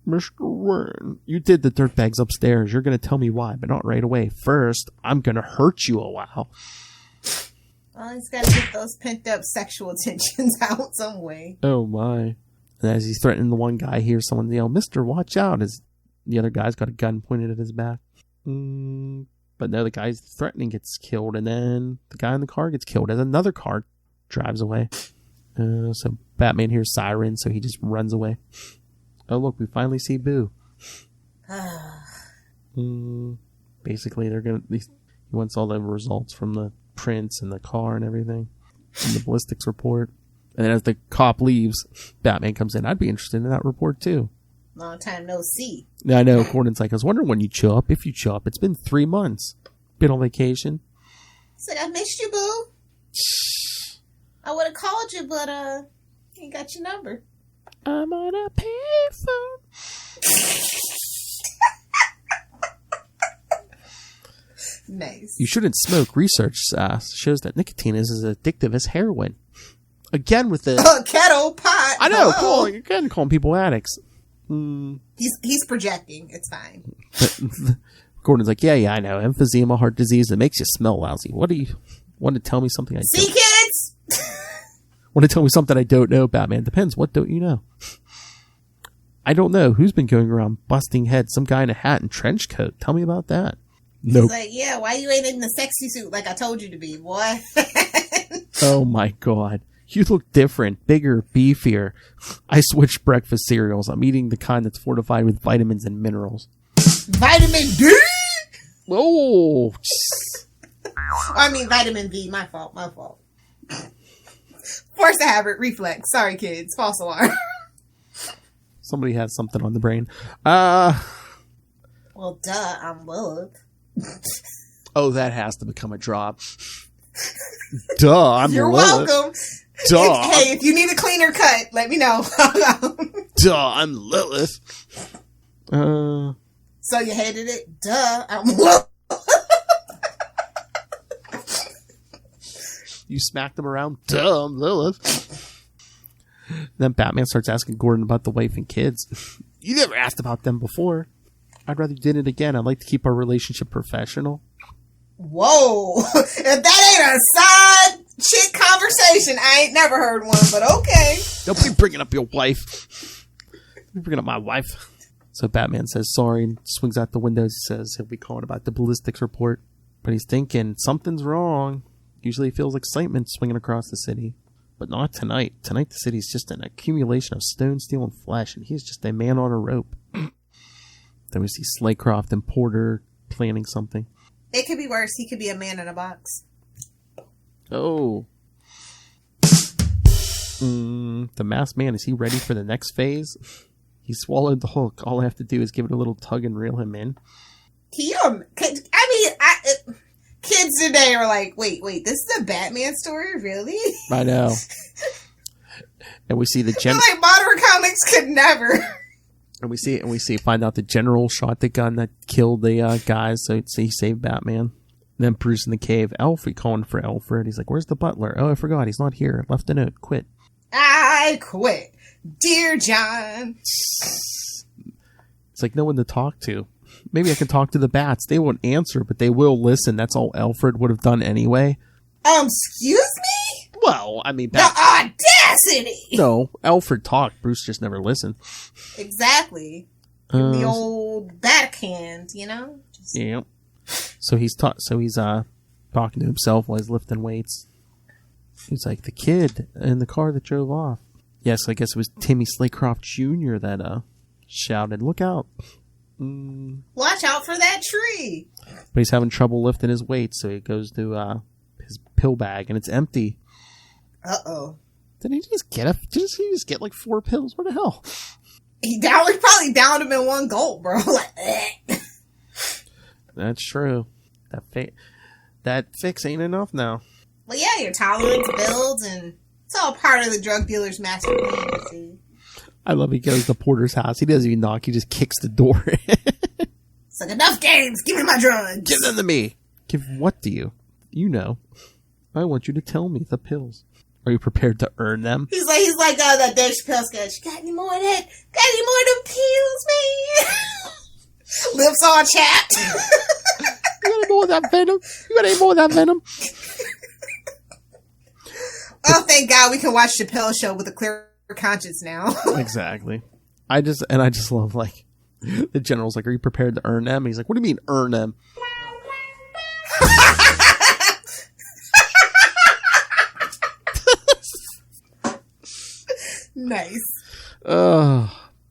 Mr. Wayne, you did the dirtbags upstairs. You're going to tell me why, but not right away. First, I'm going to hurt you a while. Well, he's got to get those pent-up sexual tensions out some way. Oh, my. And as he's threatening the one guy, hears someone yell, Mister, watch out, as the other guy's got a gun pointed at his back. But no, the guy's threatening gets killed, and then the guy in the car gets killed as another car drives away. So Batman hears sirens, so he just runs away. Oh, look, we finally see Boo. Basically, he wants all the results from the prints and the car and everything, and the ballistics report. And then as the cop leaves, Batman comes in. I'd be interested in that report, too. Long time no see. Yeah, I know. Gordon's like, I was wondering when you'd show up, if you'd show up. It's been 3 months. Been on vacation. He's like, I missed you, Boo. I would have called you, but ain't got your number. I'm on a payphone. Nice. You shouldn't smoke. Research shows that nicotine is as addictive as heroin. Again with the kettle pot. I know. Calling people addicts. He's projecting. It's fine. Gordon's like, yeah, I know. Emphysema, heart disease. It makes you smell lousy. What do you want to tell me something I see, don't? Kids. Want to tell me something I don't know, Batman? Depends. What don't you know? I don't know. Who's been going around busting heads? Some guy in a hat and trench coat. Tell me about that. Nope. He's like, yeah, why you ain't in the sexy suit like I told you to be, boy? Oh my God. You look different, bigger, beefier. I switched breakfast cereals. I'm eating the kind that's fortified with vitamins and minerals. Vitamin D? Oh. I mean, vitamin V. My fault. Force a habit, reflex. Sorry, kids. False alarm. Somebody has something on the brain. Well, duh, I'm Lilith. Oh, that has to become a drop. Duh, I'm You're Lilith. welcome. Duh. Hey, if you need a cleaner cut, let me know. Duh, I'm Lilith. So you hated it? Duh, I'm Lilith. You smacked him around? Duh, I'm Lilith. Then Batman starts asking Gordon about the wife and kids. You never asked about them before. I'd rather you did it again. I'd like to keep our relationship professional. Whoa. If that ain't a side chick conversation, I ain't never heard one, but okay. Don't be bringing up your wife. Don't be bringing up my wife. So Batman says sorry and swings out the windows. He says he'll be calling about the ballistics report. But he's thinking something's wrong. Usually he feels excitement swinging across the city. But not tonight. Tonight the city's just an accumulation of stone, steel, and flesh. And he's just a man on a rope. Then we see Slaycroft and Porter planning something. It could be worse. He could be a man in a box. Oh. The masked man, is he ready for the next phase? He swallowed the hook. All I have to do is give it a little tug and reel him in. Kids today are like, wait, this is a Batman story? Really? I know. And we see the like modern comics could never. And we find out the general shot the gun that killed the guys, so he saved Batman. And then Bruce in the cave. Alfred calling for Alfred. He's like, where's the butler? Oh, I forgot. He's not here. Left a note. Quit. I quit. Dear John. It's like no one to talk to. Maybe I can talk to the bats. They won't answer, but they will listen. That's all Alfred would have done anyway. Excuse me? Well, I mean... The audacity! No, Alfred talked. Bruce just never listened. Exactly. The old backhand, you know? Yeah. So he's talking to himself while he's lifting weights. He's like, the kid in the car that drove off. Yes, I guess it was Timmy Slaycroft Jr. that shouted, look out. Watch out for that tree. But he's having trouble lifting his weights, so he goes to his pill bag, and it's empty. Uh-oh. Did he just get like 4 pills? What the hell? He probably downed him in one gulp, bro. Like, That's true. That fix ain't enough now. Well, yeah, your tolerance builds, and it's all part of the drug dealer's master plan, you see. I love he goes to Porter's house. He doesn't even knock. He just kicks the door. It's like, enough games. Give me my drugs. Give them to me. Give what to you? You know. I want you to tell me the pills. Are you prepared to earn them? He's like that Dave Chappelle sketch. Got any more of that? Got any more of them pills, man? Lips all chapped. You got any more of that Venom? You got any more of that Venom? Oh, thank God we can watch Chappelle's show with a clear conscience now. Exactly. I just love, like, the general's like, are you prepared to earn them? And he's like, what do you mean earn them? Nice.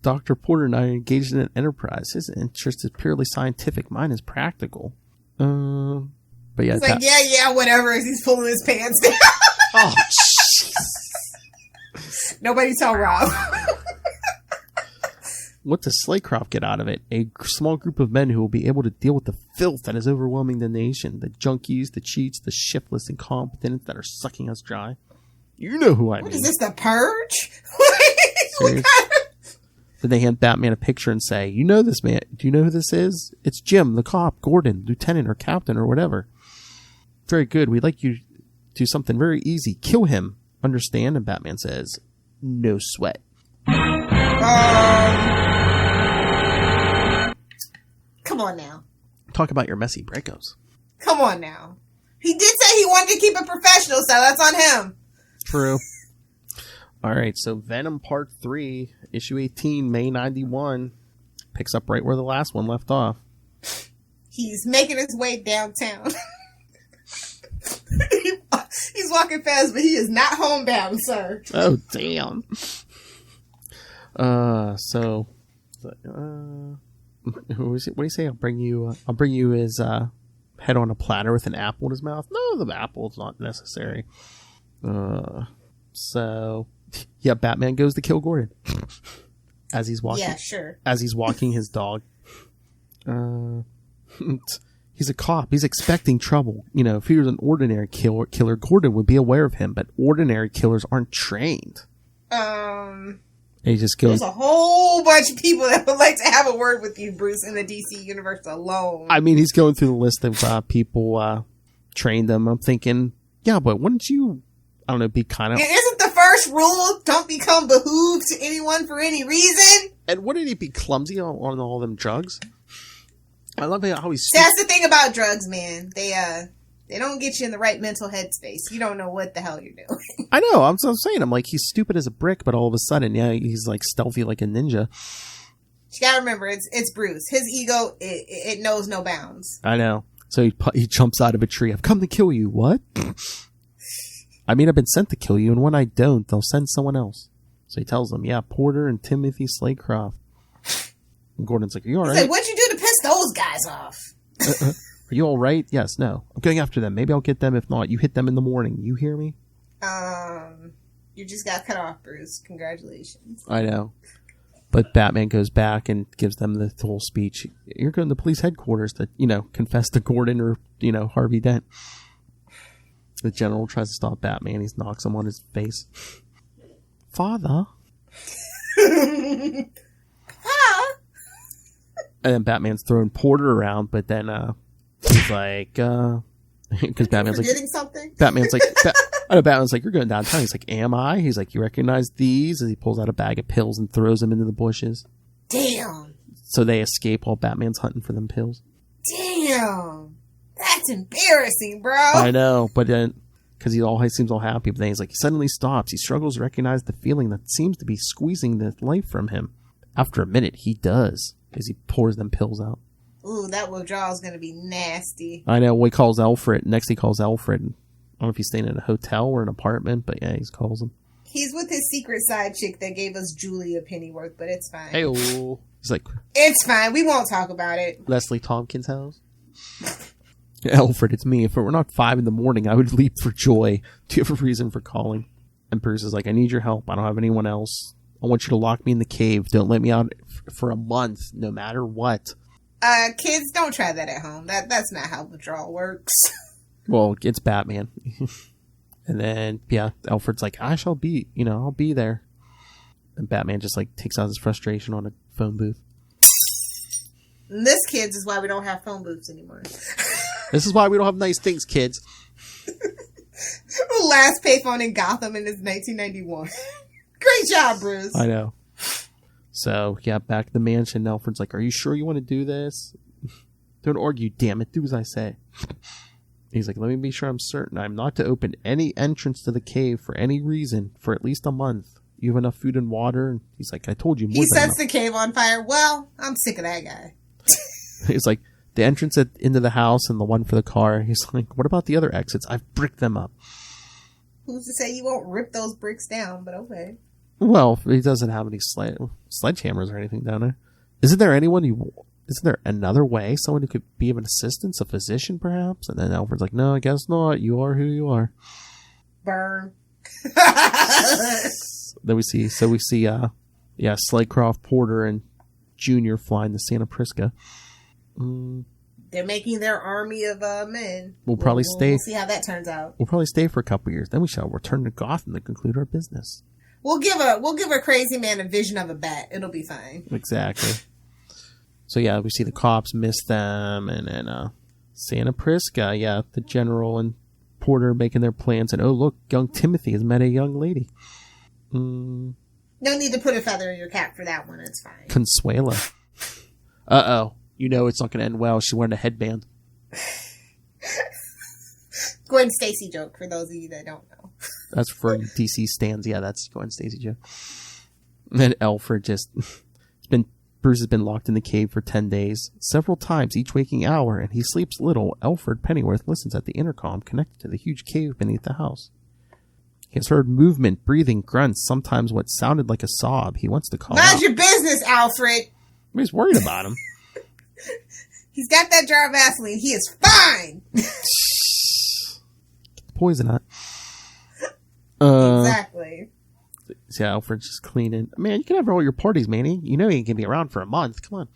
Dr. Porter and I are engaged in an enterprise. His interest is purely scientific. Mine is practical. But yeah. He's like, yeah, whatever, as he's pulling his pants down. Oh, jeez. Nobody saw Rob. What does Slaycroft get out of it? A small group of men who will be able to deal with the filth that is overwhelming the nation. The junkies, the cheats, the shiftless, incompetent that are sucking us dry. You know who I mean. What is this, the Purge? Then they hand Batman a picture and say, you know this man. Do you know who this is? It's Jim, the cop, Gordon, lieutenant or captain or whatever. Very good. We'd like you to do something very easy. Kill him. Understand? And Batman says, no sweat. Come on now. Talk about your messy breakups. Come on now. He did say he wanted to keep it professional, so that's on him. True. All right, so Venom Part 3, Issue 18, May 91. Picks up right where the last one left off. He's making his way downtown. He's walking fast, but he is not homebound, sir. Oh, damn. What do you say? I'll bring you his head on a platter with an apple in his mouth. No, the apple's not necessary. So yeah, Batman goes to kill Gordon as he's walking. Yeah, sure. As he's walking his dog. He's a cop. He's expecting trouble. You know, if he was an ordinary killer, Gordon would be aware of him. But ordinary killers aren't trained. And he just goes. There's a whole bunch of people that would like to have a word with you, Bruce, in the DC universe alone. I mean, he's going through the list of people trained them. I'm thinking, yeah, but wouldn't you? I don't know. Be kind of. Isn't the first rule don't become behooved to anyone for any reason? And wouldn't he be clumsy on all them drugs? I love how he's... That's the thing about drugs, man. They don't get you in the right mental headspace. You don't know what the hell you're doing. I know. I'm saying. I'm like, he's stupid as a brick, but all of a sudden, yeah, he's like stealthy like a ninja. You gotta remember, it's Bruce. His ego, it knows no bounds. I know. So he jumps out of a tree. I've come to kill you. What? I mean, I've been sent to kill you, and when I don't, they'll send someone else. So he tells them, yeah, Porter and Timothy Slaycroft. And Gordon's like, are you all right? He's like, what'd you do to piss those guys off? Are you all right? Yes, no. I'm going after them. Maybe I'll get them. If not, you hit them in the morning. You hear me? You just got cut off, Bruce. Congratulations. I know. But Batman goes back and gives them the whole speech. You're going to police headquarters to, confess to Gordon or, Harvey Dent. The general tries to stop Batman. He knocks him on his face. Father. And then Batman's throwing Porter around, but then he's like, because Batman's like, forgetting something? Batman's like, Batman's like, you're going downtown. He's like, am I? He's like, you recognize these? And he pulls out a bag of pills and throws them into the bushes. Damn. So they escape while Batman's hunting for them pills. Damn. That's embarrassing, bro. I know, but then, because he seems all happy, but then he's like, he suddenly stops. He struggles to recognize the feeling that seems to be squeezing the life from him. After a minute, he does, as he pours them pills out. Ooh, that withdrawal is going to be nasty. I know. He calls Alfred. Next, he calls Alfred. I don't know if he's staying in a hotel or an apartment, but yeah, he calls him. He's with his secret side chick that gave us Julia Pennyworth, but it's fine. Hey-oh. He's like, it's fine. We won't talk about it. Leslie Tompkins' house. Alfred, it's me. If it were not 5 a.m, I would leap for joy. Do you have a reason for calling? And Bruce is like, I need your help. I don't have anyone else. I want you to lock me in the cave. Don't let me out for a month, no matter what. Kids, don't try that at home. That's not how withdrawal works. Well, it's Batman. And then, yeah, Alfred's like, I shall be, I'll be there. And Batman just, takes out his frustration on a phone booth. And this, kids, is why we don't have phone booths anymore. This is why we don't have nice things, kids. The last payphone in Gotham is 1991. Great job, Bruce. I know. So, yeah, back at the mansion, Alfred's like, are you sure you want to do this? Don't argue, damn it. Do as I say. He's like, let me be sure I'm certain. I'm not to open any entrance to the cave for any reason for at least a month. You have enough food and water? And he's like, I told you more He than sets the cave on fire. Well, I'm sick of that guy. He's like, the entrance into the house and the one for the car. He's like, what about the other exits? I've bricked them up. Who's to say you won't rip those bricks down, but okay. Well, he doesn't have any sledgehammers or anything down there. Isn't there another way? Someone who could be of an assistance, a physician perhaps? And then Alfred's like, no, I guess not. You are who you are. Burn. Then we see Slaycroft, Porter, and Junior flying the Santa Prisca. They're making their army of men. We'll probably stay. We'll see how that turns out. We'll probably stay for a couple years. Then we shall return to Gotham to conclude our business. We'll give a crazy man a vision of a bat. It'll be fine. Exactly. So yeah, we see the cops miss them, and then Santa Prisca, yeah, the general and Porter making their plans, and oh look, young Timothy has met a young lady. No need to put a feather in your cap for that one. It's fine. Consuela. Uh-oh. It's not going to end well. She's wearing a headband. Gwen Stacy joke for those of you that don't know. That's for DC stands. Yeah, that's Gwen Stacy joke. And then Alfred Bruce has been locked in the cave for 10 days, several times each waking hour, and he sleeps little. Alfred Pennyworth listens at the intercom connected to the huge cave beneath the house. He has heard movement, breathing, grunts, sometimes what sounded like a sob. He wants to call out. Mind your business, Alfred. He's worried about him. He's got that jar of Vaseline. He is fine. Poison out. Exactly. Yeah, Alfred's just cleaning. Man, you can have all your parties, man. He ain't gonna be around for a month. Come on.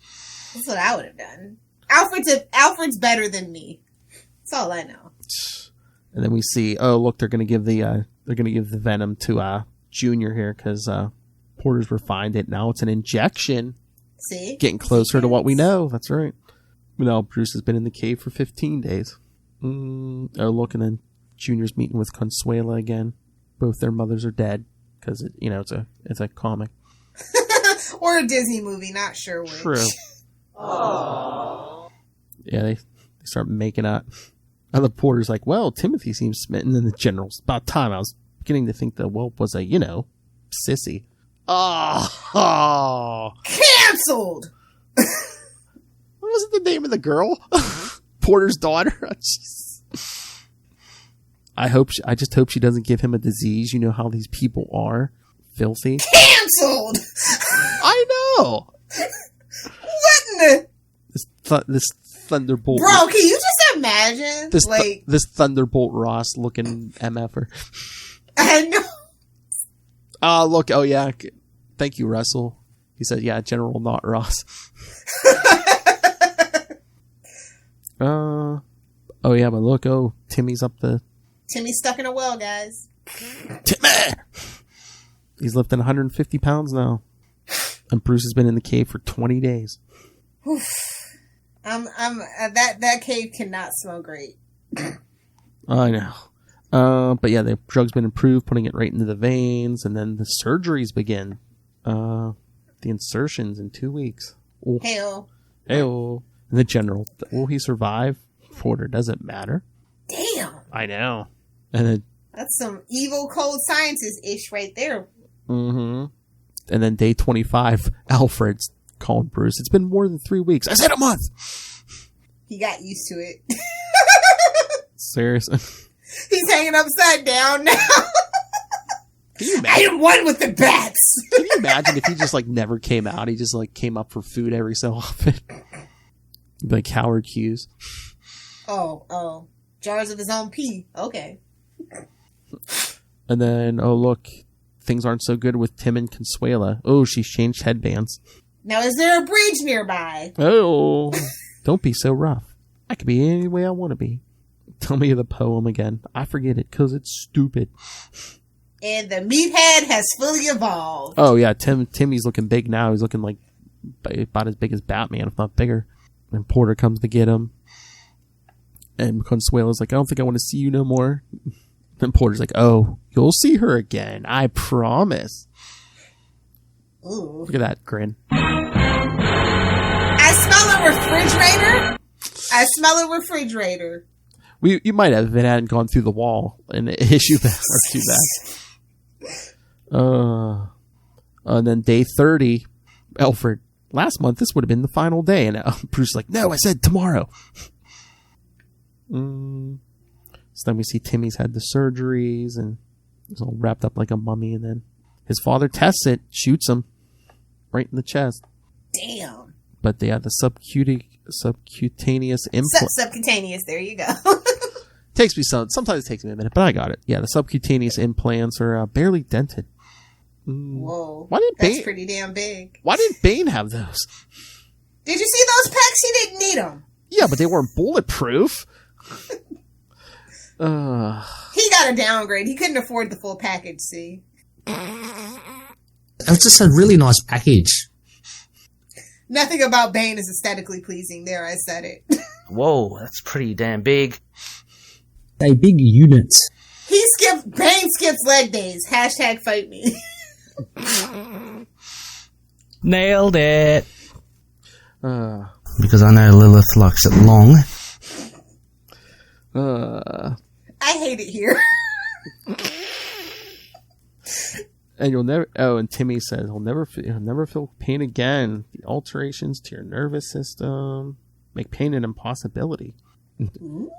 That's what I would have done. Alfred's better than me. That's all I know. And then we see, oh look, they're gonna give the Venom to Junior here because Porter's refined it. Now it's an injection. See, getting closer to what we know. That's right. Now Bruce has been in the cave for 15 days. Oh look, and then Junior's meeting with Consuela again. Both their mothers are dead because it's a comic or a Disney movie. Not sure which. True. Aww. Yeah, they start making out. And the Porter's like, well, Timothy seems smitten. And the General's, about time. I was beginning to think the whelp was a, sissy. Oh. Canceled! What was the name of the girl? Porter's daughter? Oh, I just hope she doesn't give him a disease. You know how these people are. Filthy. Canceled! I know! What in the... This Thunderbolt. Bro, can you just imagine? This Thunderbolt Ross looking MFer. I know. Look. Oh, yeah. Thank you, Russell. He said, yeah, General, not Ross. Oh, yeah, but look. Oh, Timmy's stuck in a well, guys. Timmy! He's lifting 150 pounds now. And Bruce has been in the cave for 20 days. That cave cannot smell great. I know. But yeah, the drug's been improved, putting it right into the veins, and then the surgeries begin. The insertions in 2 weeks. Oh. Hey-oh. And the General, will he survive? Porter, doesn't matter. Damn. I know. And then that's some evil cold sciences-ish right there. Mm-hmm. And then day 25, Alfred's calling Bruce. It's been more than 3 weeks. I said a month! He got used to it. Seriously. He's hanging upside down now. Can you imagine? I am one with the bats. Can you imagine if he just never came out? He just came up for food every so often. Like Howard Hughes. Oh. Jars of his own pee. Okay. And then, oh look, things aren't so good with Tim and Consuela. Oh, she's changed headbands. Now, is there a bridge nearby? Oh, don't be so rough. I could be any way I want to be. Tell me the poem again. I forget it because it's stupid. And the meathead has fully evolved. Oh, yeah. Timmy's looking big now. He's looking like about as big as Batman, if not bigger. And Porter comes to get him. And Consuela's like, I don't think I want to see you no more. And Porter's like, oh, you'll see her again. I promise. Ooh. Look at that grin. I smell a refrigerator. You might have if it hadn't gone through the wall and issue that or too bad. And then day 30, Alfred. Last month, this would have been the final day. And Bruce is like, no, I said tomorrow. So then we see Timmy's had the surgeries and he's all wrapped up like a mummy. And then his father tests it, shoots him right in the chest. Damn. But they had the subcutaneous implant. Subcutaneous, there you go. Sometimes it takes me a minute, but I got it. Yeah, the subcutaneous implants are barely dented. Whoa. That's pretty damn big. Why didn't Bane have those? Did you see those pecs? He didn't need them. Yeah, but they weren't bulletproof. He got a downgrade. He couldn't afford the full package, see? That's just a really nice package. Nothing about Bane is aesthetically pleasing. There, I said it. Whoa, that's pretty damn big. They big units. Bane skips leg days. Hashtag fight me. Nailed it. Because I know Lilith likes it long. I hate it here. And you'll never. Oh, and Timmy says he'll never feel pain again. The alterations to your nervous system make pain an impossibility. Ooh.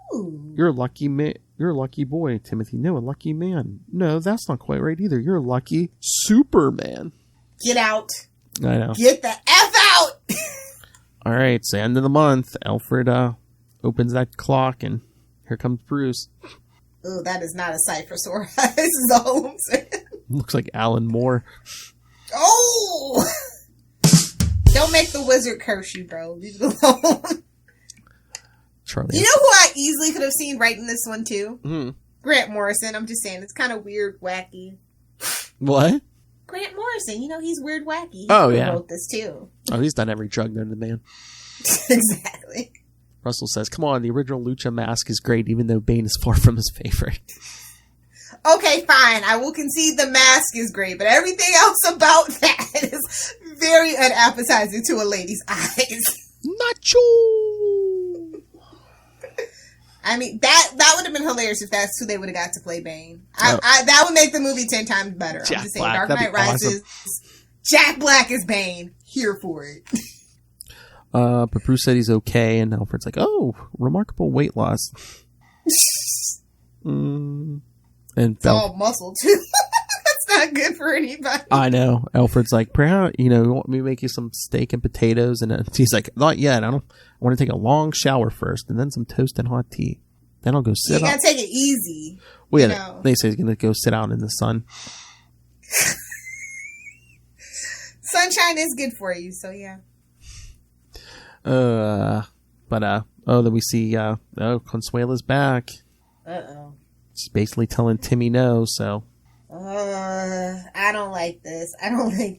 You're a lucky man. You're a lucky boy, Timothy. No, a lucky man. No, that's not quite right either. You're a lucky Superman. Get out. I know. Get the F out. All right, it's the end of the month. Alfred opens that clock, and here comes Bruce. Ooh, that is not a sight for sore eyes. Is all I'm saying. Looks like Alan Moore. Oh! Don't make the wizard curse you, bro. Leave it alone. Charlie. You know who I easily could have seen writing this one too? Mm-hmm. Grant Morrison. I'm just saying, it's kind of weird, wacky. What? Grant Morrison. You know, he's weird, wacky. He wrote this too. Oh, he's done every drug known to man. Exactly. Russell says, come on, the original Lucha mask is great, even though Bane is far from his favorite. Okay, fine. I will concede the mask is great, but everything else about that is very unappetizing to a lady's eyes. Nacho! I mean, that would have been hilarious if that's who they would have got to play Bane. That would make the movie 10 times better. Jack I'm just saying, Black, Dark Knight Rises, Jack Black is Bane. Here for it. But Bruce said he's okay, and Alfred's like, "Oh, remarkable weight loss." And It's all muscle too. That's not good for anybody. I know. Alfred's like, "Perhaps you want me to make you some steak and potatoes?" And he's like, "Not yet. I want to take a long shower first, and then some toast and hot tea. Then I'll go sit." You gotta take it easy. Well, yeah, they say he's gonna go sit out in the sun. Sunshine is good for you, so yeah. Then we see, Consuela's back. Uh-oh. She's basically telling Timmy no, so. I don't like this.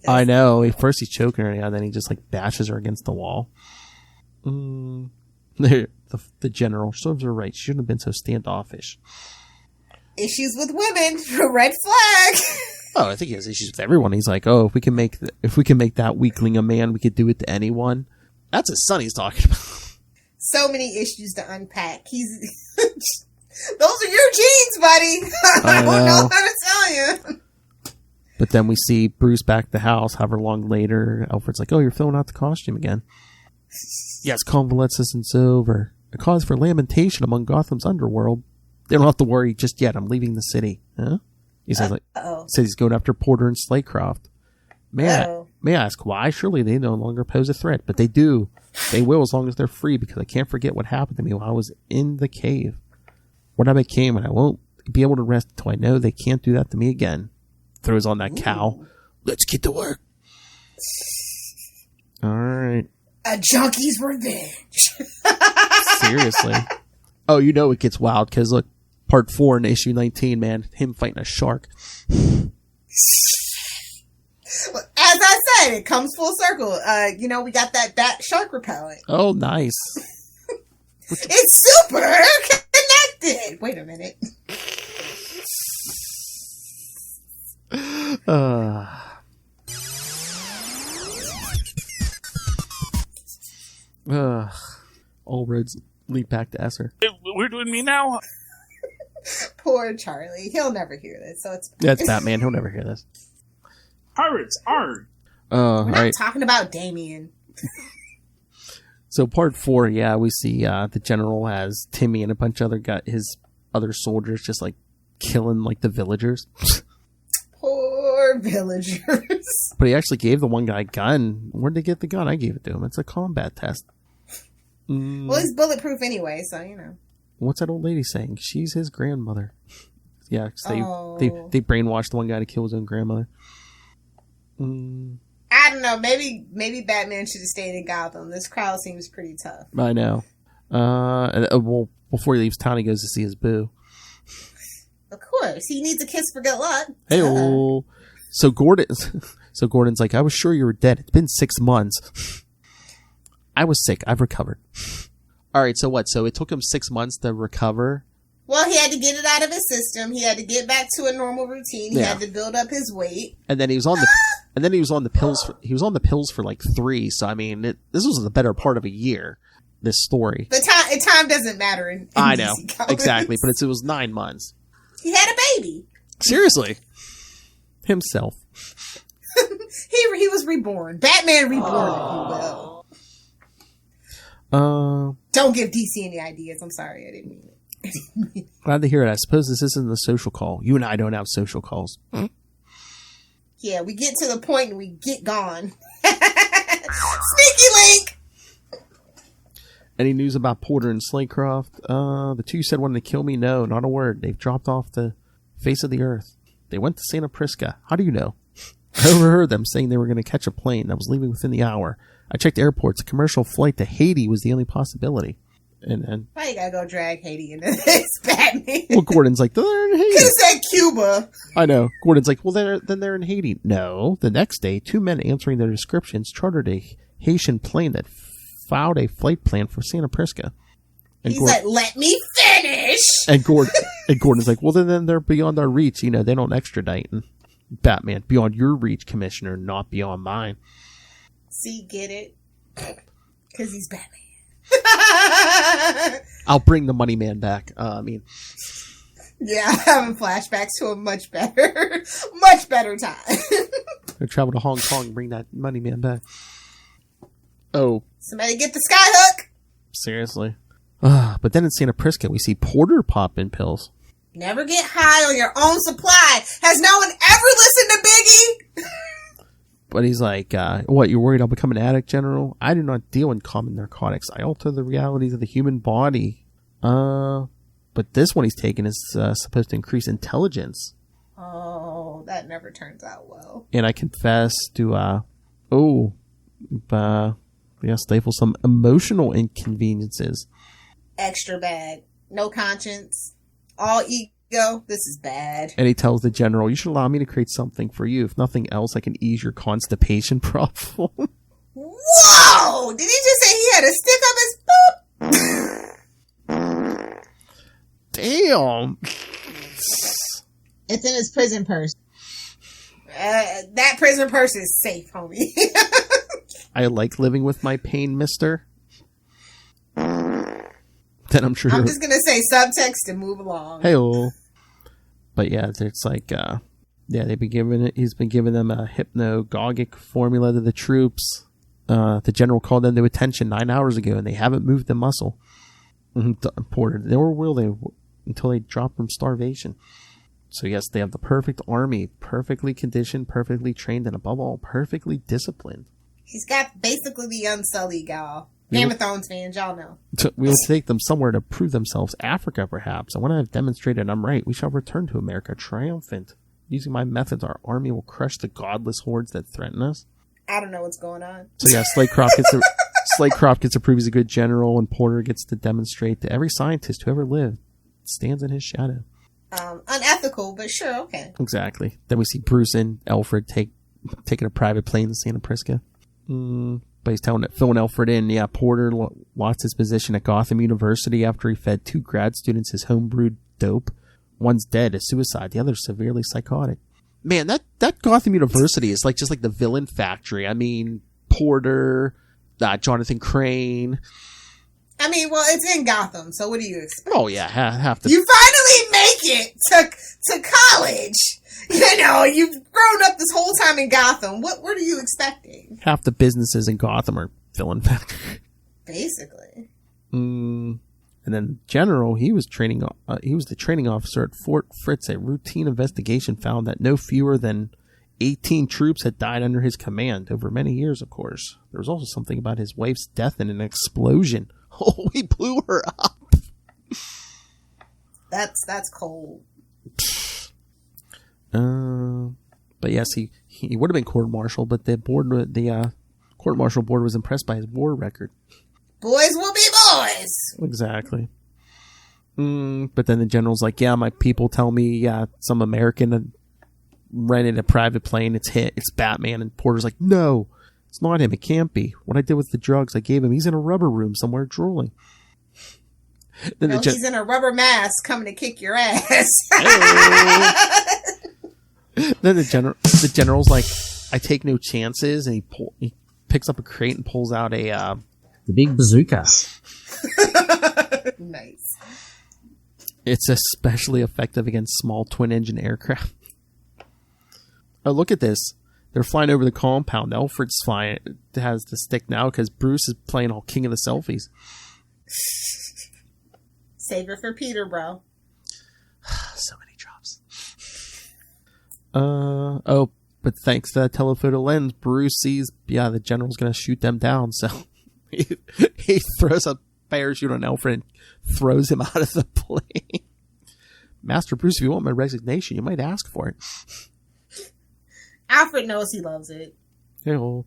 I know. At first he's choking her, and then he just, bashes her against the wall. The general serves her right. She shouldn't have been so standoffish. Issues with women. Red flag. Oh, I think he has issues with everyone. He's like, if we can make that weakling a man, we could do it to anyone. That's his son he's talking about. So many issues to unpack. Those are your genes, buddy. I don't know how to tell you. But then we see Bruce back at the house, however long later. Alfred's like, "Oh, you're filling out the costume again." Yes, convalescence is over. A cause for lamentation among Gotham's underworld. They don't have to worry just yet. I'm leaving the city. Huh? He says, says he's going after Porter and Slaycroft. May I ask why? Surely they no longer pose a threat, but they do. They will as long as they're free, because I can't forget what happened to me while I was in the cave. What I became, and I won't be able to rest until I know they can't do that to me again. Throws on that cow. Let's get to work. All right. A junkie's revenge. Seriously. Oh, it gets wild, because look, part 4 in issue 19, man, him fighting a shark. As I said, it comes full circle. We got that shark repellent. Oh, nice. It's super connected. Wait a minute. All roads lead back to Esser. We're doing me now? Poor Charlie. He'll never hear this. So it's Batman. He'll never hear this. Pirates, arg. We're not talking about Damien. So part 4, we see the general has Timmy and a bunch of his other soldiers just killing the villagers. Poor villagers. But he actually gave the one guy a gun. Where'd they get the gun? I gave it to him. It's a combat test. Well, he's bulletproof anyway, so What's that old lady saying? She's his grandmother. Yeah, they brainwashed the one guy to kill his own grandmother. I don't know. Maybe Batman should have stayed in Gotham. This crowd seems pretty tough. I know. Well, before he leaves town, he goes to see his boo. Of course, he needs a kiss for good luck. Hey, so Gordon's like, "I was sure you were dead. It's been 6 months. I was sick. I've recovered." All right. So what? So it took him 6 months to recover. Well, he had to get it out of his system. He had to get back to a normal routine. He had to build up his weight. And then he was on the pills. He was on the pills for 3. So I mean, this was the better part of a year. This story. The time doesn't matter in I know DC exactly, but it was 9 months. He had a baby. Seriously, himself. he was reborn. Batman reborn, if you will. Don't give DC any ideas. I'm sorry, I didn't mean it. Glad to hear it. I suppose this isn't the social call. You and I don't have social calls. Yeah, we get to the point and we get gone. Sneaky link! Any news about Porter and Slaycroft? The two said wanted to kill me. No, not a word. They've dropped off the face of the earth. They went to Santa Prisca. How do you know? I overheard them saying they were going to catch a plane that was leaving within the hour. I checked airports. A commercial flight to Haiti was the only possibility. And why you gotta go drag Haiti into this, Batman? Well, Gordon's like, they're in Haiti. Could have said Cuba. I know. Gordon's like, well, they're in Haiti. No. The next day, 2 men answering their descriptions chartered a Haitian plane that filed a flight plan for Santa Prisca. And he's like, let me finish. And Gordon's like, well, then they're beyond our reach. They don't extradite. And Batman, beyond your reach, Commissioner, not beyond mine. See, get it? Because he's Batman. I'll bring the money man back. Yeah, I'm having flashbacks to a much better time. I travel to Hong Kong and bring that money man back. Oh. Somebody get the skyhook. Seriously. But then in Santa Prisca, we see Porter pop in pills. Never get high on your own supply. Has no one ever listened to Biggie? But he's like, what, you're worried I'll become an addict, General? I do not deal in common narcotics. I alter the realities of the human body. But this one he's taking is supposed to increase intelligence. Oh, that never turns out well. And I confess to, stifle some emotional inconveniences. Extra bad. No conscience. All ego. This is bad. And he tells the General, you should allow me to create something for you. If nothing else, I can ease your constipation problem. Whoa! Did he just say he had a stick up his poop? Damn. It's in his prison purse. That prison purse is safe, homie. I like living with my pain, mister. Then I'm sure I'm just going to say subtext and move along. Hey-oh. But yeah, it's like, he's been giving them a hypnagogic formula to the troops. The General called them to attention 9 hours ago, and they haven't moved the muscle. Porter, nor will they until they drop from starvation. So yes, they have the perfect army, perfectly conditioned, perfectly trained, and above all, perfectly disciplined. He's got basically the Unsullied, y'all. Game of Thrones fans, y'all know. We'll take them somewhere to prove themselves. Africa, perhaps. And when I have demonstrated I'm right, we shall return to America triumphant. Using my methods, our army will crush the godless hordes that threaten us. I don't know what's going on. So yeah, Slaycroft gets to prove he's a good general, and Porter gets to demonstrate to every scientist who ever lived stands in his shadow. Unethical, but sure, okay. Exactly. Then we see Bruce and Alfred taking a private plane to Santa Prisca. But he's filling Alfred in. Yeah, Porter lost his position at Gotham University after he fed 2 grad students his homebrewed dope. One's dead, a suicide. The other's severely psychotic. Man, that Gotham University is just like the villain factory. I mean, Porter, Jonathan Crane. I mean, well, it's in Gotham, so what do you expect? Oh yeah, have to. You finally make it to college. You know, you've grown up this whole time in Gotham. What are you expecting? Half the businesses in Gotham are villain factory. Basically. And then General, he was the training officer at Fort Fritz. A routine investigation found that no fewer than 18 troops had died under his command over many years, of course. There was also something about his wife's death in an explosion. Oh, he blew her up. That's cold. But yes, he would have been court-martialed, but the court-martial board was impressed by his war record. Boys will be boys. Exactly. But then the General's like, yeah, my people tell me, some American rented a private plane. It's Batman. And Porter's like, no, it's not him. It can't be. What I did with the drugs I gave him, he's in a rubber room somewhere drooling. Then he's in a rubber mask coming to kick your ass. Then the General's like, I take no chances, and he picks up a crate and pulls out the big bazooka. Nice. It's especially effective against small twin-engine aircraft. Oh, look at this. They're flying over the compound. Alfred's has the stick now because Bruce is playing all king of the selfies. Save it for Peter, bro. So many drops. But thanks to that telephoto lens, Bruce sees, the General's going to shoot them down. So he throws a parachute on Alfred and throws him out of the plane. Master Bruce, if you want my resignation, you might ask for it. Alfred knows he loves it. So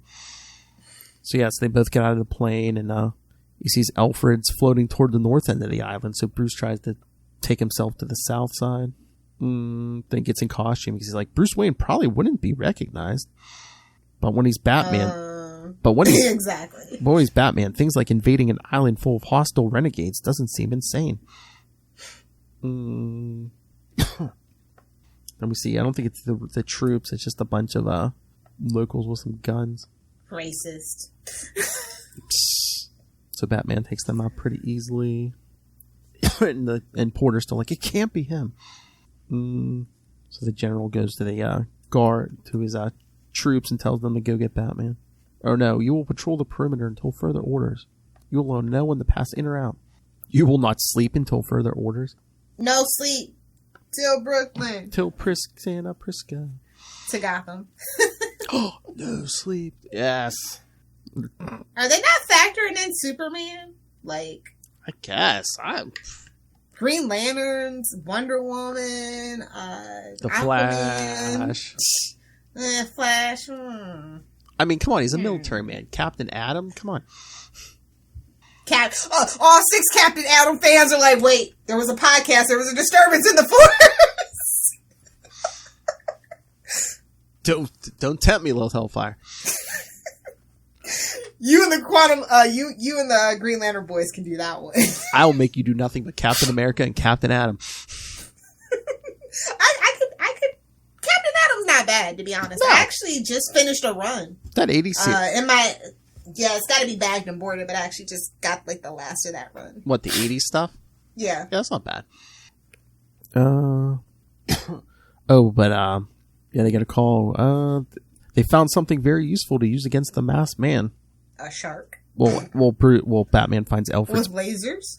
yes, they both get out of the plane, and he sees Alfred's floating toward the north end of the island. So Bruce tries to take himself to the south side. Then he gets in costume because he's like, Bruce Wayne probably wouldn't be recognized. But when he's Batman, exactly. But when he's Batman, things like invading an island full of hostile renegades doesn't seem insane. Then we see, I don't think it's the troops. It's just a bunch of locals with some guns. Racist. So Batman takes them out pretty easily. and Porter's still like, it can't be him. So the general goes to the guard, to his troops, and tells them to go get Batman. Oh no, you will patrol the perimeter until further orders. You will know when to pass in or out. You will not sleep until further orders. No sleep. Till Brooklyn. Till Santa Prisca. To Gotham. Oh, no sleep. Yes. Are they not factoring in Superman? Like, I guess. Green Lanterns, Wonder Woman, The Aquaman. Flash. Flash. I mean, come on, he's a military man. Captain Atom, come on. All 6 Captain Atom fans are like, wait, there was a podcast, there was a disturbance in the force. Don't tempt me, Lilith Hellfire. You and the you and the Green Lantern boys can do that one. I will make you do nothing but Captain America and Captain Atom. I could. Captain Atom's not bad, to be honest. No. I actually just finished a run. That 80 series. It's got to be bagged and boarded, but I actually just got like the last of that run. What, the 80s stuff? Yeah. Yeah, that's not bad. Yeah, they got a call. They found something very useful to use against the masked man. A shark. Well, Batman finds Alfred's With lasers?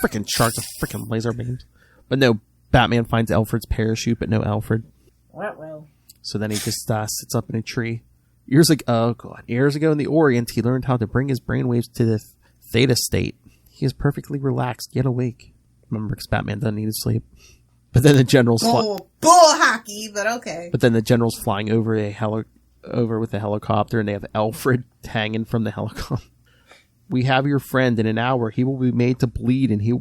freaking sharks with freaking laser beams. But no, Batman finds Alfred's parachute, but no Alfred. Ruh-roh. So then he just sits up in a tree. Years ago in the Orient, he learned how to bring his brainwaves to the theta state. He is perfectly relaxed, yet awake. Remember, because Batman doesn't need to sleep. But then the general's Bull hockey, but okay. But then the general's flying over with a helicopter, and they have Alfred hanging from the helicopter. We have your friend. In an hour, he will be made to bleed, and he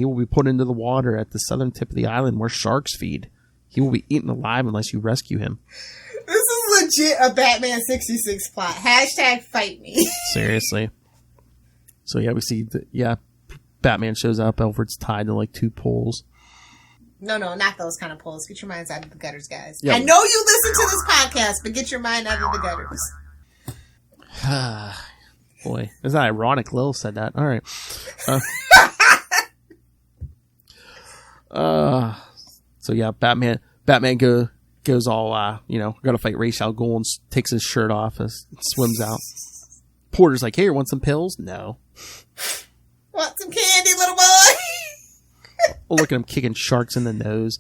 will be put into the water at the southern tip of the island where sharks feed. He will be eaten alive unless you rescue him. This is legit a Batman 66 plot. # fight me. Seriously. So yeah, we see Batman shows up. Alfred's tied to like 2 poles. No, not those kind of poles. Get your minds out of the gutters, guys. Yep. I know you listen to this podcast, but get your mind out of the gutters. Boy, isn't that ironic? Lil said that. All right. So yeah, Batman goes all, gotta fight Ra's al Ghul, and takes his shirt off and swims out. Porter's like, hey, you want some pills? No. Want some candy, little boy? Oh, look at him kicking sharks in the nose.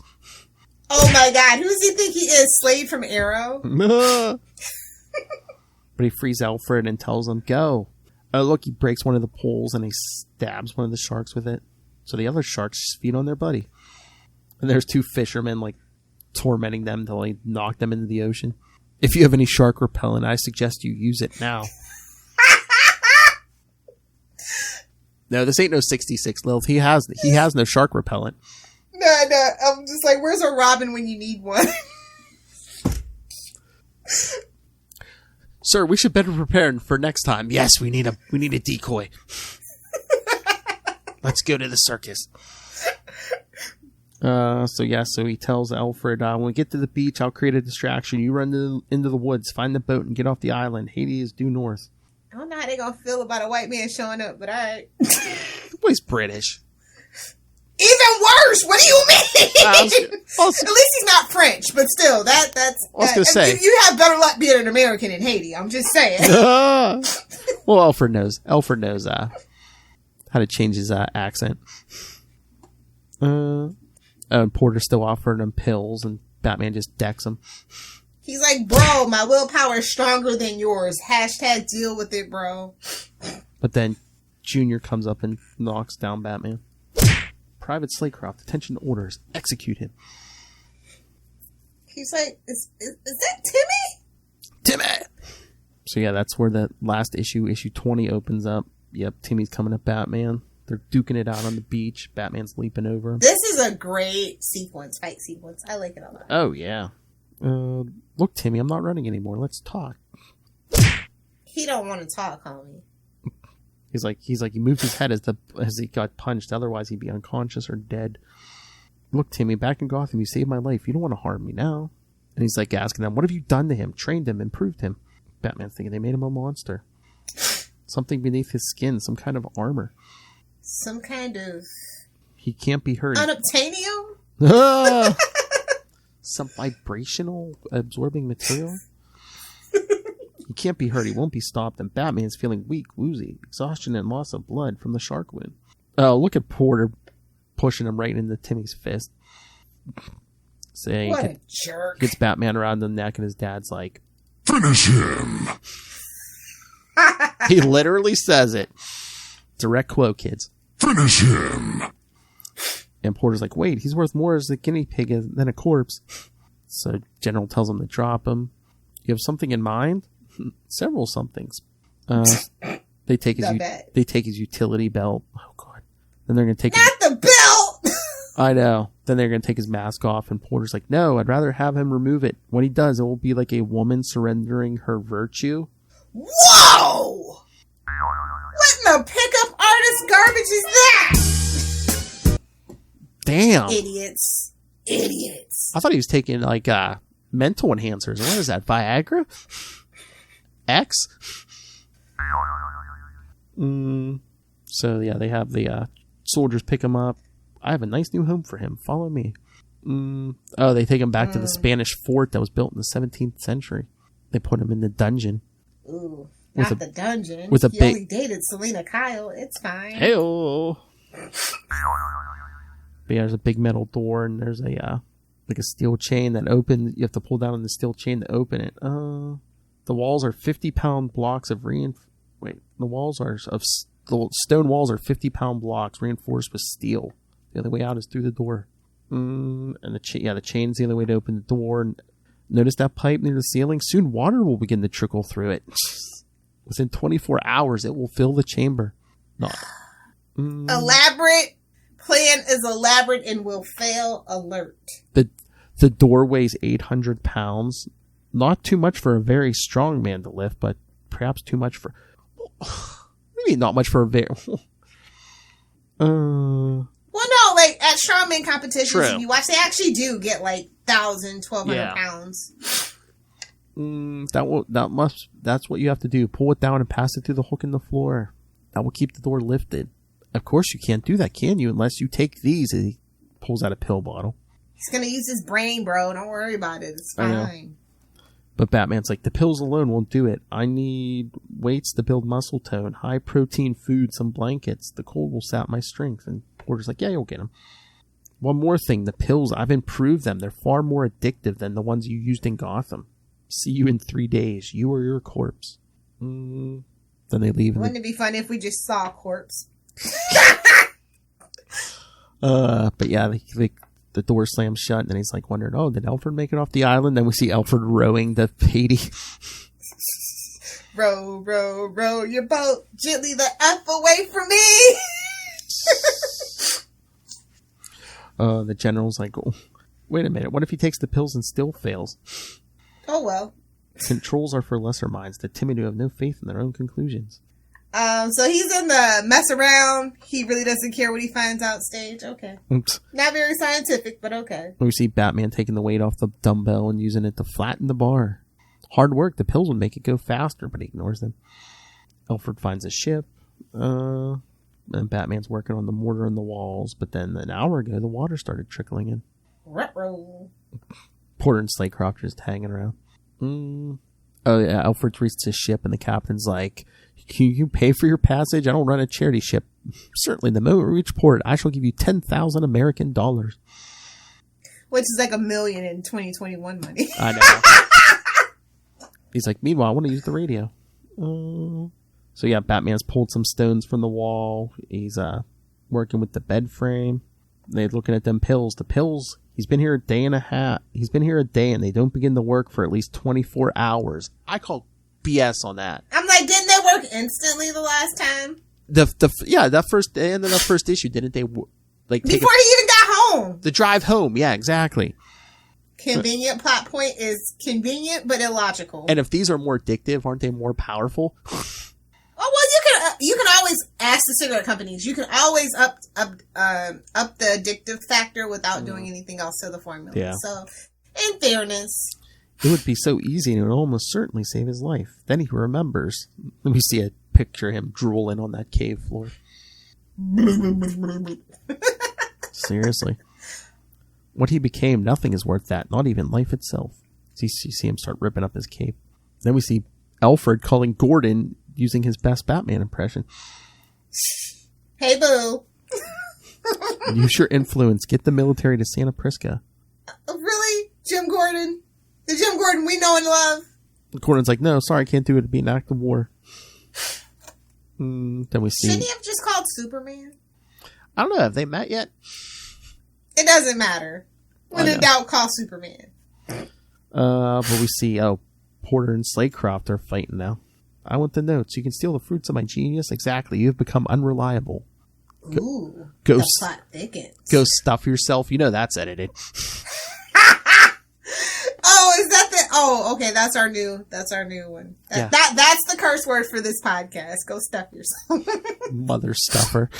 Oh my god, who does he think he is? Slade from Arrow? But he frees Alfred and tells him, go. Oh, look, he breaks one of the poles and he stabs one of the sharks with it. So the other sharks just feed on their buddy. And there's 2 fishermen, like, tormenting them to, like, knock them into the ocean. If you have any shark repellent, I suggest you use it now. No, this ain't no 66, Lilith. He has no shark repellent. No, I'm just like, where's a Robin when you need one? Sir, we should better prepare for next time. Yes, we need a decoy. Let's go to the circus. So he tells Alfred, when we get to the beach, I'll create a distraction. You run into the woods, find the boat, and get off the island. Haiti is due north. I don't know how they gonna feel about a white man showing up, but alright. The boy's British. Even worse! What do you mean? At least he's not French, but still, that's... I was gonna say. You have better luck being an American in Haiti, I'm just saying. Well, Alfred knows how to change his accent. And Porter's still offering him pills, and Batman just decks him. He's like, bro, my willpower is stronger than yours. # deal with it, bro. But then Junior comes up and knocks down Batman. Private Slaycroft, attention orders, execute him. He's like, is that Timmy? Timmy! So yeah, that's where the last issue 20, opens up. Yep, Timmy's coming at Batman. They're duking it out on the beach. Batman's leaping over him. This is a great fight sequence. I like it a lot. Oh, yeah. Look, Timmy, I'm not running anymore. Let's talk. He don't want to talk, homie. He's like he moved his head as he got punched. Otherwise, he'd be unconscious or dead. Look, Timmy, back in Gotham, you saved my life. You don't want to harm me now. And he's like asking them, what have you done to him? Trained him, improved him. Batman's thinking they made him a monster. Something beneath his skin, some kind of armor. Some kind of He can't be hurt. Unobtainium? Ah! Some vibrational absorbing material? He can't be hurt. He won't be stopped. And Batman's feeling weak, woozy, exhaustion, and loss of blood from the shark wound. Oh, look at Porter pushing him right into Timmy's fist. Saying, What a jerk. Gets Batman around the neck, and his dad's like, Finish him! he literally says it. Direct quote, kids. Finish him! And Porter's like, wait, he's worth more as a guinea pig than a corpse. So General tells him to drop him. You have something in mind? Several somethings. They take his utility belt. Oh god. Then they're gonna take Not the belt! I know. Then they're gonna take his mask off, and Porter's like, no, I'd rather have him remove it. When he does, it will be like a woman surrendering her virtue. Whoa! What in the pickup artist garbage is that? Damn. Idiots. I thought he was taking like mental enhancers. What is that? Viagra? X? So yeah, they have the soldiers pick him up. I have a nice new home for him. Follow me. Oh, they take him back to the Spanish fort that was built in the 17th century. They put him in the dungeon. Ooh, not the dungeon. With a he big... only dated Selena Kyle. It's fine. Hey-oh. But yeah, there's a big metal door, and there's a like a steel chain that opens. You have to pull down on the steel chain to open it. The walls are 50-pound blocks of the stone walls are 50-pound blocks reinforced with steel. The other way out is through the door. And the chain's the other way to open the door. And notice that pipe near the ceiling? Soon water will begin to trickle through it. Within 24 hours, it will fill the chamber. No. Elaborate. Plan is elaborate and will fail. Alert. The door weighs 800 pounds. Not too much for a very strong man to lift, but perhaps too much for... Maybe not much for a very... Well, no, like at strongman competitions, True. if you watch, they actually do get like 1,000, 1,200 pounds. That's what you have to do. Pull it down and pass it through the hook in the floor. That will keep the door lifted. Of course you can't do that, can you? Unless you take these. And he pulls out a pill bottle. He's gonna use his brain, bro. Don't worry about it. It's fine. But Batman's like, the pills alone won't do it. I need weights to build muscle tone, high protein food, some blankets. The cold will sap my strength. And Porter's like, yeah, you'll get them. One more thing, the pills, I've improved them. They're far more addictive than the ones you used in Gotham. See you in 3 days. You or your corpse. Then they leave. Wouldn't it be funny if we just saw a corpse? But yeah, the door slams shut, and then he's like wondering, oh, did Alfred make it off the island? Then we see Alfred rowing the Haiti. Row, row, row your boat gently the F away from me. The general's like, oh, wait a minute, what if he takes the pills and still fails? Oh well. Controls are for lesser minds, the timid who have no faith in their own conclusions. So he's in the mess around. He really doesn't care what he finds out stage. Okay. Oops. Not very scientific, but okay. We see Batman taking the weight off the dumbbell and using it to flatten the bar. Hard work. The pills would make it go faster, but he ignores them. Alfred finds a ship. And Batman's working on the mortar in the walls. But then an hour ago, the water started trickling in. Ruh-roh. Porter and Slaycroft are just hanging around. Oh, yeah. Alfred reaches his ship, and the captain's like, can you pay for your passage? I don't run a charity ship. Certainly, the moment we reach port, I shall give you 10,000 American dollars. Which is like $1 million in 2021 money. I know. He's like, meanwhile, I want to use the radio. So yeah, Batman's pulled some stones from the wall. He's working with the bed frame. They're looking at them pills. The pills, he's been here a day and a half. He's been here a day, and they don't begin to work for at least 24 hours. I call BS on that. I'm like, didn't they work instantly the last time? That first day and then the first issue, didn't they? Like before he even got home. The drive home, yeah, exactly. Convenient plot point is convenient but illogical. And if these are more addictive, aren't they more powerful? Oh well, you can always ask the cigarette companies. You can always up the addictive factor without doing anything else to the formula. Yeah. So, in fairness, it would be so easy, and it would almost certainly save his life. Then he remembers. Let me see a picture of him drooling on that cave floor. Seriously. What he became, nothing is worth that. Not even life itself. So you see him start ripping up his cape. Then we see Alfred calling Gordon using his best Batman impression. Hey, boo. Use your influence. Get the military to Santa Prisca. Really? Jim Gordon? The Jim Gordon we know and love? Gordon's like, no, sorry, I can't do it. It'd be an act of war. Then we see... Shouldn't he have just called Superman? I don't know. Have they met yet? It doesn't matter. When in doubt, call Superman. But we see, Porter and Slaycroft are fighting now. I want the notes. You can steal the fruits of my genius. Exactly. You've become unreliable. Ooh. Go the plot thickens. Go stuff yourself. You know that's edited. Oh, is that the... Oh, okay. That's our new one. Yeah. That's the curse word for this podcast. Go stuff yourself. Mother stuffer.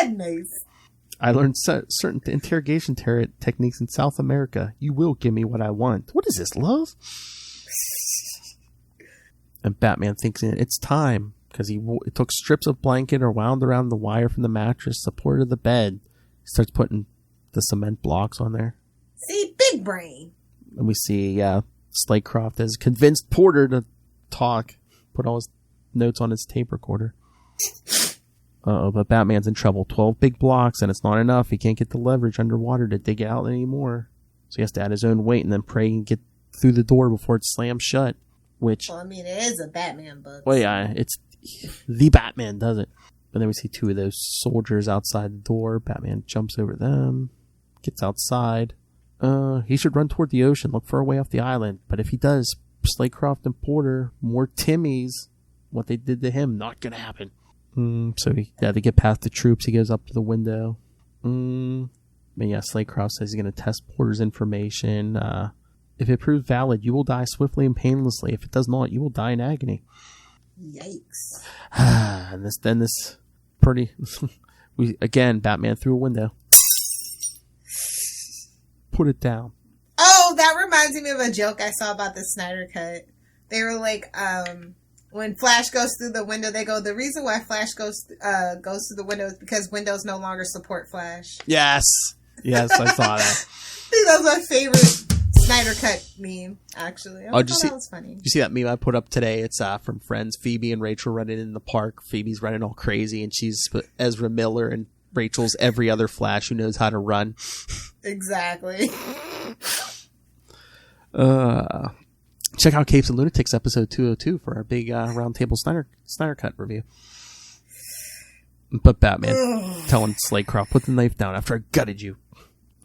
Nice. I learned certain interrogation techniques in South America. You will give me what I want. What is this, love? And Batman thinks it's time because he took strips of blanket or wound around the wire from the mattress, supported the bed. He starts putting the cement blocks on there. See, big brain. And we see Slaycroft has convinced Porter to talk, put all his notes on his tape recorder. But Batman's in trouble. 12 big blocks, and it's not enough. He can't get the leverage underwater to dig it out anymore. So he has to add his own weight and then pray and get through the door before it slams shut. Which, well, I mean, it is a Batman book. Well, yeah, it's the Batman does it. And then we see two of those soldiers outside the door. Batman jumps over them, gets outside. He should run toward the ocean, look for a way off the island. But if he does, Slaycroft and Porter, more Timmies, what they did to him, not gonna happen. So he had to get past the troops. He goes up to the window. But yeah, Slaycroft says he's going to test Porter's information. If it proves valid, you will die swiftly and painlessly. If it does not, you will die in agony. Yikes. And this pretty... Batman through a window. Put it down. Oh, that reminds me of a joke I saw about the Snyder Cut. They were like, when Flash goes through the window, they go, the reason why Flash goes through the window is because Windows no longer support Flash. Yes, I saw that. I think that was my favorite Snyder Cut meme, actually. That was funny. Did you see that meme I put up today? It's from Friends. Phoebe and Rachel running in the park. Phoebe's running all crazy, and she's Ezra Miller, and Rachel's every other Flash who knows how to run. Exactly. Check out Capes and Lunatics episode 202 for our big roundtable Snyder Cut review. But Batman telling Slaycroft, put the knife down after I gutted you.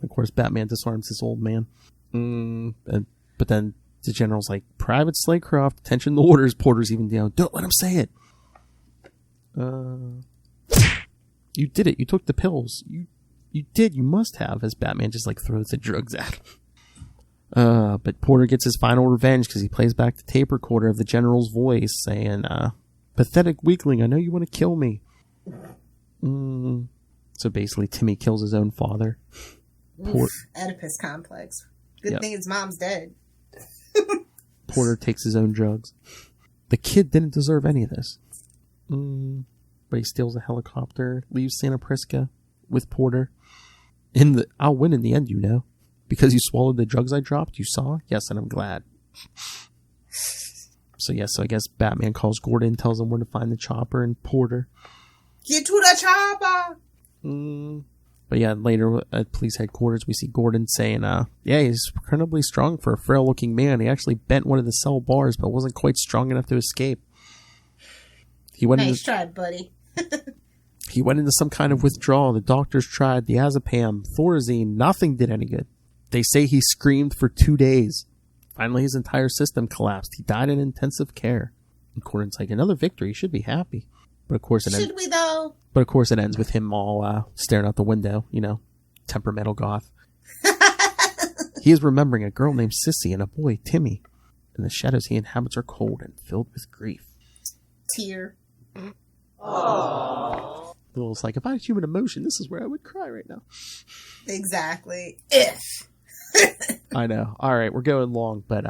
Of course, Batman disarms this old man. But then the general's like, Private Slaycroft, attention to orders. Porter's even down. Don't let him say it. You did it. You took the pills. You did. You must have. As Batman just throws the drugs at him. But Porter gets his final revenge because he plays back the tape recorder of the general's voice saying, pathetic weakling, I know you want to kill me. So basically, Timmy kills his own father. Oedipus complex. Good thing his mom's dead. Porter takes his own drugs. The kid didn't deserve any of this. But he steals a helicopter, leaves Santa Prisca with Porter. I'll win in the end, you know. Because you swallowed the drugs I dropped, you saw? Yes, and I'm glad. So I guess Batman calls Gordon, tells him where to find the chopper and Porter. Get to the chopper! But yeah, later at police headquarters, we see Gordon saying, he's incredibly strong for a frail-looking man. He actually bent one of the cell bars, but wasn't quite strong enough to escape. Nice try, buddy. He went into some kind of withdrawal. The doctors tried diazepam, Thorazine. Nothing did any good. They say he screamed for 2 days. Finally, his entire system collapsed. He died in intensive care. And Gordon's like, another victory. You should be happy. But of course, should we though? But of course, it ends with him all staring out the window. You know, temperamental goth. He is remembering a girl named Sissy and a boy, Timmy. And the shadows he inhabits are cold and filled with grief. Tear. Aww. Little's like, if I had human emotion, this is where I would cry right now. Exactly. If. I know. All right, we're going long, but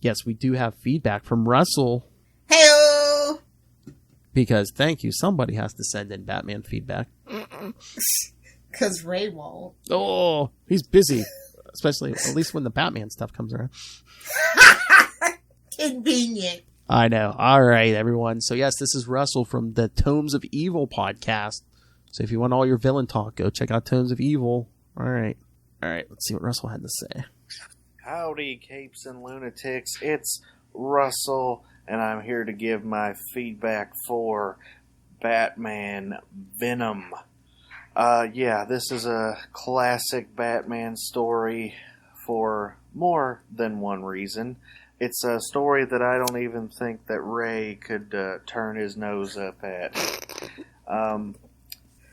yes, we do have feedback from Russell. Heyo. Because thank you, somebody has to send in Batman feedback. Because Ray won't. Oh, he's busy. Especially, at least when the Batman stuff comes around. Convenient. I know. All right, everyone. So, yes, this is Russell from the Tomes of Evil podcast. So, if you want all your villain talk, go check out Tomes of Evil. All right. Let's see what Russell had to say. Howdy, capes and lunatics. It's Russell, and I'm here to give my feedback for Batman Venom. This is a classic Batman story for more than one reason. It's a story that I don't even think that Ray could turn his nose up at.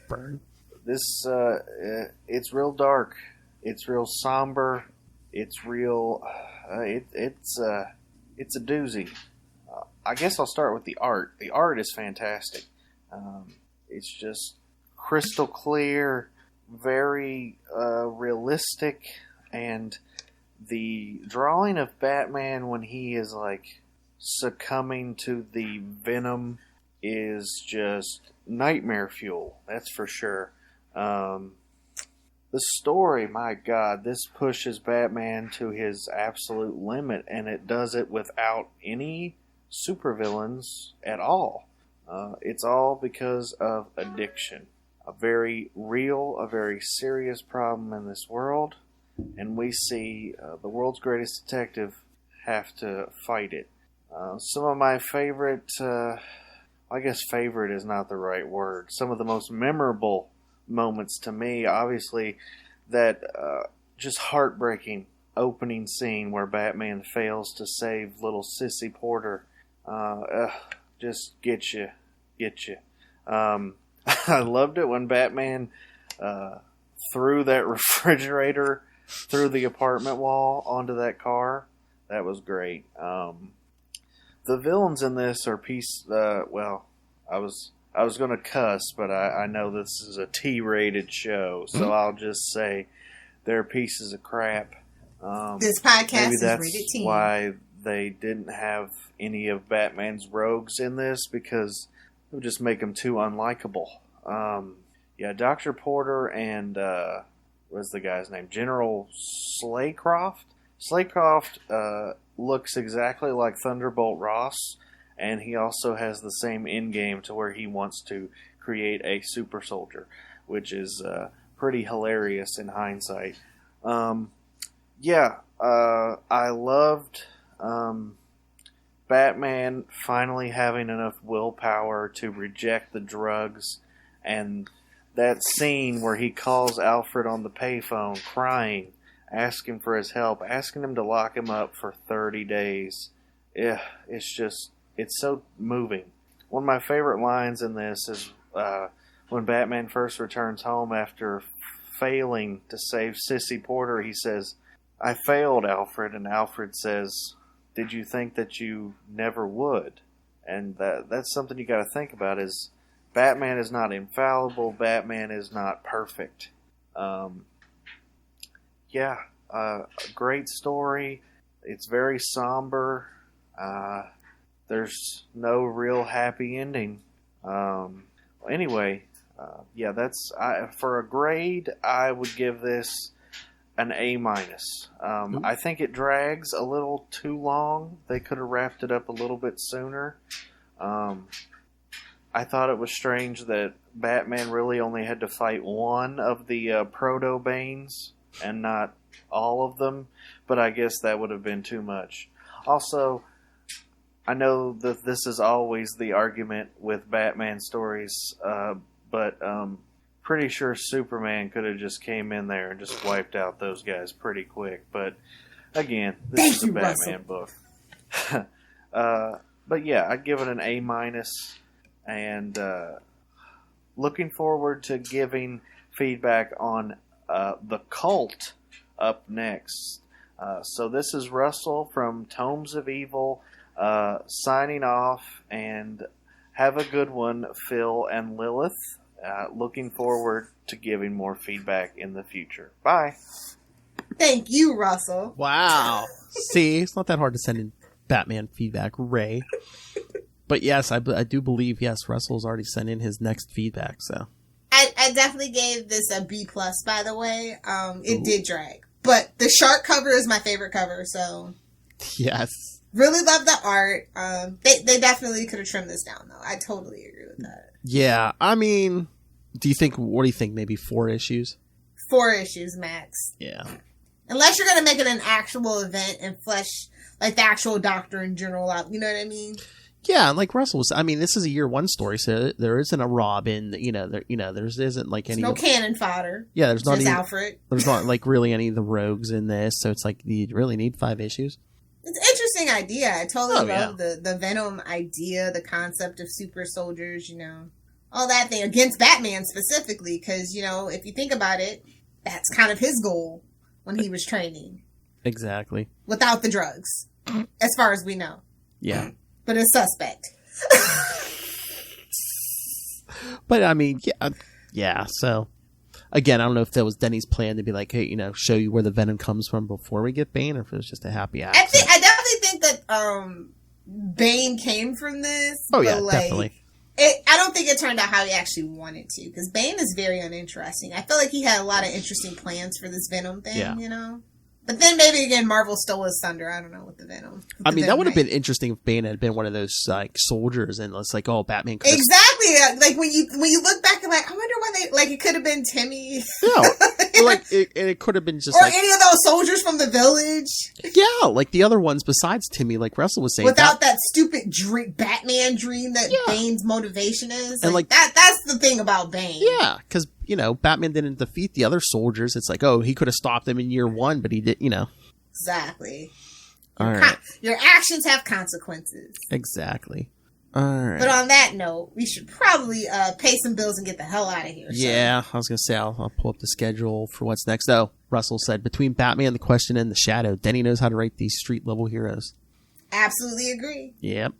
Burn. It's real dark. It's real somber. It's real. It's a doozy. I guess I'll start with the art. The art is fantastic. It's just crystal clear, very realistic, and the drawing of Batman when he is like succumbing to the venom is just nightmare fuel. That's for sure. The story, my God, this pushes Batman to his absolute limit, and it does it without any supervillains at all. It's all because of addiction. A very real, a very serious problem in this world, and we see the world's greatest detective have to fight it. Some of my favorite, I guess favorite is not the right word, some of the most memorable moments to me, obviously, that just heartbreaking opening scene where Batman fails to save little Sissy Porter. Just get you. I loved it when Batman threw that refrigerator through the apartment wall onto that car. That was great. The villains in this are I was going to cuss, but I know this is a T-rated show, so I'll just say they're pieces of crap. This podcast maybe is that's rated T. why they didn't have any of Batman's rogues in this, because it would just make them too unlikable. Dr. Porter and what's the guy's name? General Slaycroft. Slaycroft looks exactly like Thunderbolt Ross, and he also has the same end game to where he wants to create a super soldier, which is pretty hilarious in hindsight. I loved Batman finally having enough willpower to reject the drugs, and that scene where he calls Alfred on the payphone crying, asking for his help, asking him to lock him up for 30 days. It's so moving. One of my favorite lines in this is when Batman first returns home after failing to save Sissy Porter. He says, "I failed, Alfred," and Alfred says, "Did you think that you never would?" And that's something you got to think about, is Batman is not infallible. Batman is not perfect. Great story. It's very somber. There's no real happy ending. For a grade, I would give this an A-. I think it drags a little too long. They could have wrapped it up a little bit sooner. I thought it was strange that Batman really only had to fight one of the Proto-Banes and not all of them, but I guess that would have been too much. Also, I know that this is always the argument with Batman stories, but pretty sure Superman could have just came in there and just wiped out those guys pretty quick. But again, this is a Batman book. I'd give it an A-, and looking forward to giving feedback on The Cult up next. So this is Russell from Tomes of Evil, signing off, and have a good one, Phil and Lilith. Looking forward to giving more feedback in the future. Bye. Thank you, Russell. Wow. See, it's not that hard to send in Batman feedback, Ray. But yes, I do believe, Russell's already sent in his next feedback, so. I I definitely gave this a B+, by the way. It did drag. But the shark cover is my favorite cover, so... Yes. Really love the art. They definitely could have trimmed this down, though. I totally agree with that. Yeah, I mean, what do you think, maybe 4 issues? 4 issues, max. Yeah. Unless you're going to make it an actual event and flesh, like, the actual Doctor in general out. You know what I mean? Yeah, and like Russell was, I mean, this is a year 1 story, so there isn't a Robin, there isn't like any... No cannon fodder. Yeah, there's not just any... Alfred. There's not, like, really any of the rogues in this, so it's like, you really need 5 issues? It's an interesting idea. I totally love yeah. the Venom idea, the concept of super soldiers, all that thing against Batman specifically, because, if you think about it, that's kind of his goal when he was training. Exactly. Without the drugs, as far as we know. Yeah. But it's suspect. But, I mean, yeah, so... Again, I don't know if that was Denny's plan to be like, hey, show you where the Venom comes from before we get Bane, or if it was just a happy accident. I definitely think that Bane came from this. Oh, yeah, definitely. I don't think it turned out how he actually wanted to, because Bane is very uninteresting. I feel like he had a lot of interesting plans for this Venom thing, But then maybe again, Marvel stole his thunder. I don't know with the Venom. I mean, that would have been interesting if Bane had been one of those like soldiers, and it's like, oh, Batman. Exactly. Like when you look back and like, I wonder why it could have been Timmy. Yeah, like it could have been just or any of those soldiers from the village. Yeah, like the other ones besides Timmy, like Russell was saying, without that stupid Batman dream that Bane's motivation is. And like that's the thing about Bane. Yeah, because Batman didn't defeat the other soldiers. It's like, oh, he could have stopped them in year 1, but he did, Exactly. All right. Your actions have consequences. Exactly. All right. But on that note, we should probably pay some bills and get the hell out of here. Yeah, I was going to say, I'll pull up the schedule for what's next. Oh, Russell said, between Batman, The Question, and The Shadow, Denny knows how to write these street-level heroes. Absolutely agree. Yep.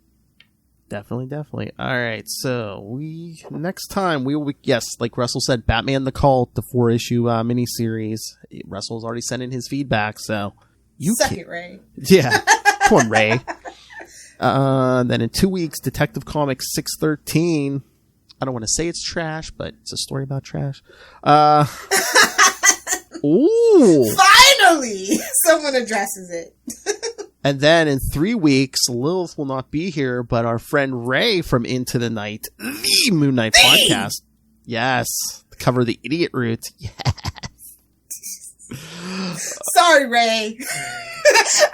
Definitely. All right, so next time we will be, yes, like Russell said, Batman the Cult, the 4-issue miniseries. Russell's already sent in his feedback, so Suck it, Ray. Yeah, come on, Ray. Then in 2 weeks, Detective Comics 613. I don't want to say it's trash, but it's a story about trash. Ooh! Finally, someone addresses it. And then in 3 weeks, Lilith will not be here, but our friend Ray from Into the Night, the Moon Knight podcast. Yes. Cover the Idiot Route. Yes. Sorry, Ray.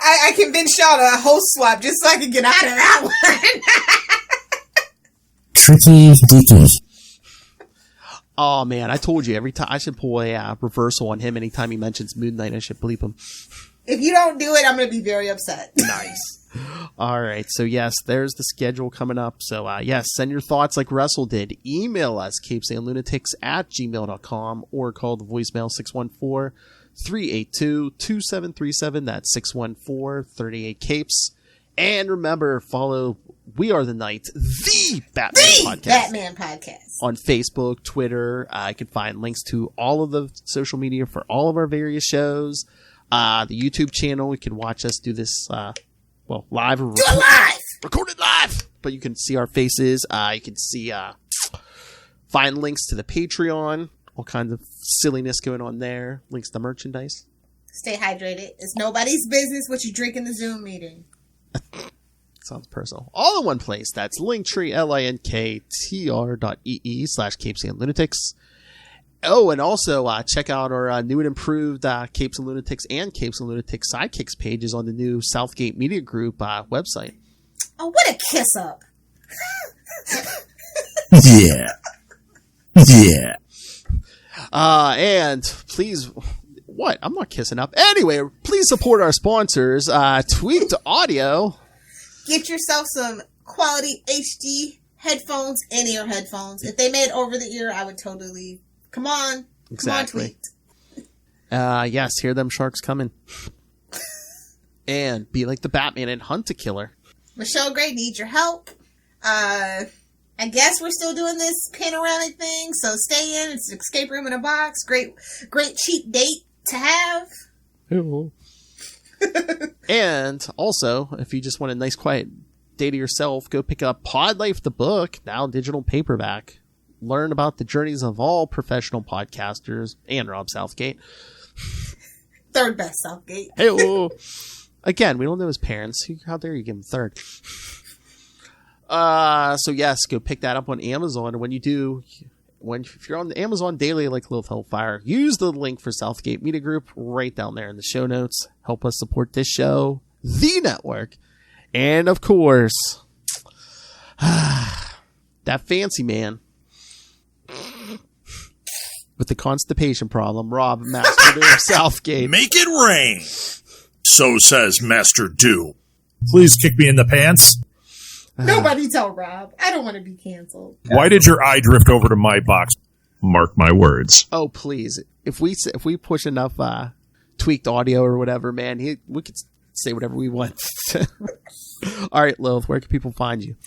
I convinced y'all to host swap just so I could get out of that one. Tricky Dicky. Oh, man. I told you every time I should pull a reversal on him anytime he mentions Moon Knight. I should bleep him. If you don't do it, I'm going to be very upset. Nice. All right. So, yes, there's the schedule coming up. So, yes, send your thoughts like Russell did. Email us, capesandlunatics@gmail.com, or call the voicemail 614-382-2737. That's 614-38-CAPES. And remember, follow We Are the Night, the Batman podcast. Batman podcast. On Facebook, Twitter. I can find links to all of the social media for all of our various shows. The YouTube channel, you can watch us do this, live. Do it live! Record it live! But you can see our faces. You can see, find links to the Patreon. All kinds of silliness going on there. Links to merchandise. Stay hydrated. It's nobody's business what you drink in the Zoom meeting. Sounds personal. All in one place. That's Linktree, linktr.ee/capesandlunatics. Oh, and also check out our new and improved Capes and Lunatics and Capes and Lunatics Sidekicks pages on the new Southgate Media Group website. Oh, what a kiss up. Yeah. And please, what? I'm not kissing up. Anyway, please support our sponsors, Tweaked Audio. Get yourself some quality HD headphones, in-ear headphones. If they made over the ear, I would totally... Come on. Exactly. Come on, yes, hear them sharks coming. And be like the Batman and hunt a killer. Michelle Gray needs your help. I guess we're still doing this panoramic thing, so stay in. It's an escape room in a box. Great cheap date to have. And also, if you just want a nice quiet day to yourself, go pick up Pod Life the book, now digital paperback. learn about the journeys of all professional podcasters and Rob Southgate. Third best Southgate. Hey, again, we don't know his parents. How dare you give him third? So yes, go pick that up on Amazon. And when you do, if you're on the Amazon Daily like Lilith Hellfire, use the link for Southgate Media Group right down there in the show notes. Help us support this show, the network, and of course, that fancy man with the constipation problem, Rob, Master Doom Southgate. Make it rain. So says Master Do. Please kick me in the pants. Nobody tell Rob. I don't want to be canceled. Why did your eye drift over to my box? Mark my words. Oh, please. If we push enough tweaked audio or whatever, man, we could say whatever we want. All right, Lilith, where can people find you?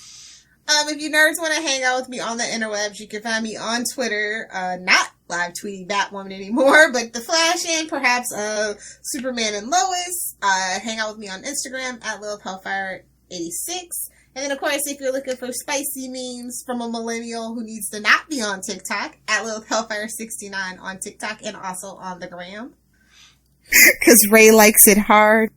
If you nerds want to hang out with me on the interwebs, you can find me on Twitter, not live tweeting Batwoman anymore, but The Flash and perhaps Superman and Lois. Hang out with me on Instagram at Lilith Hellfire 86. And then, of course, if you're looking for spicy memes from a millennial who needs to not be on TikTok, at Lilith Hellfire 69 on TikTok and also on the gram. Because Ray likes it hard.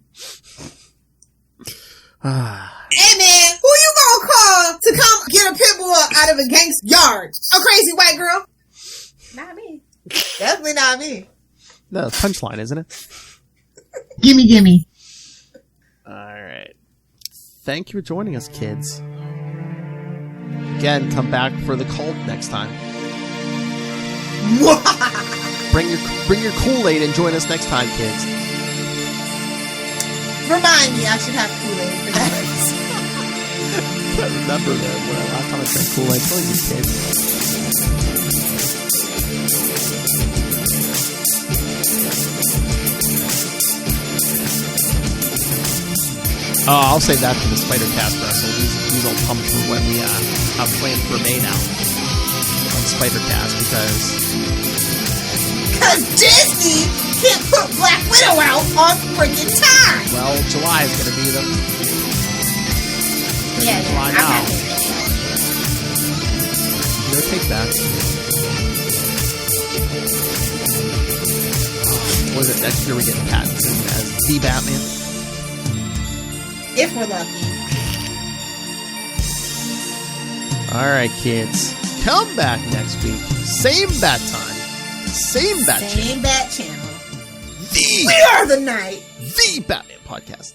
Hey, man, who you gonna call to come get a pit bull out of a gangster's yard? A crazy white girl? Not me. Definitely not me. No, punchline, isn't it? Gimme. All right. Thank you for joining us, kids. Again, come back for the cult next time. Bring your Kool-Aid and join us next time, kids. Remind me, I should have Kool-Aid for that. I can't remember that last time I drank Kool-Aid. It's really good, kids. I'll save that for the Spider-Cast wrestle. He's all pumped for when we have plans for May now on Spider-Cast because Disney can't put Black Widow out on freaking time. Well, July is going to be the July now. No take that. What is it? Next year we get Pattinson as the Batman. If we're lucky. Alright, kids. Come back next week. Same bat time. Same bat channel. Same bat channel. We are the night. The Batman Podcast.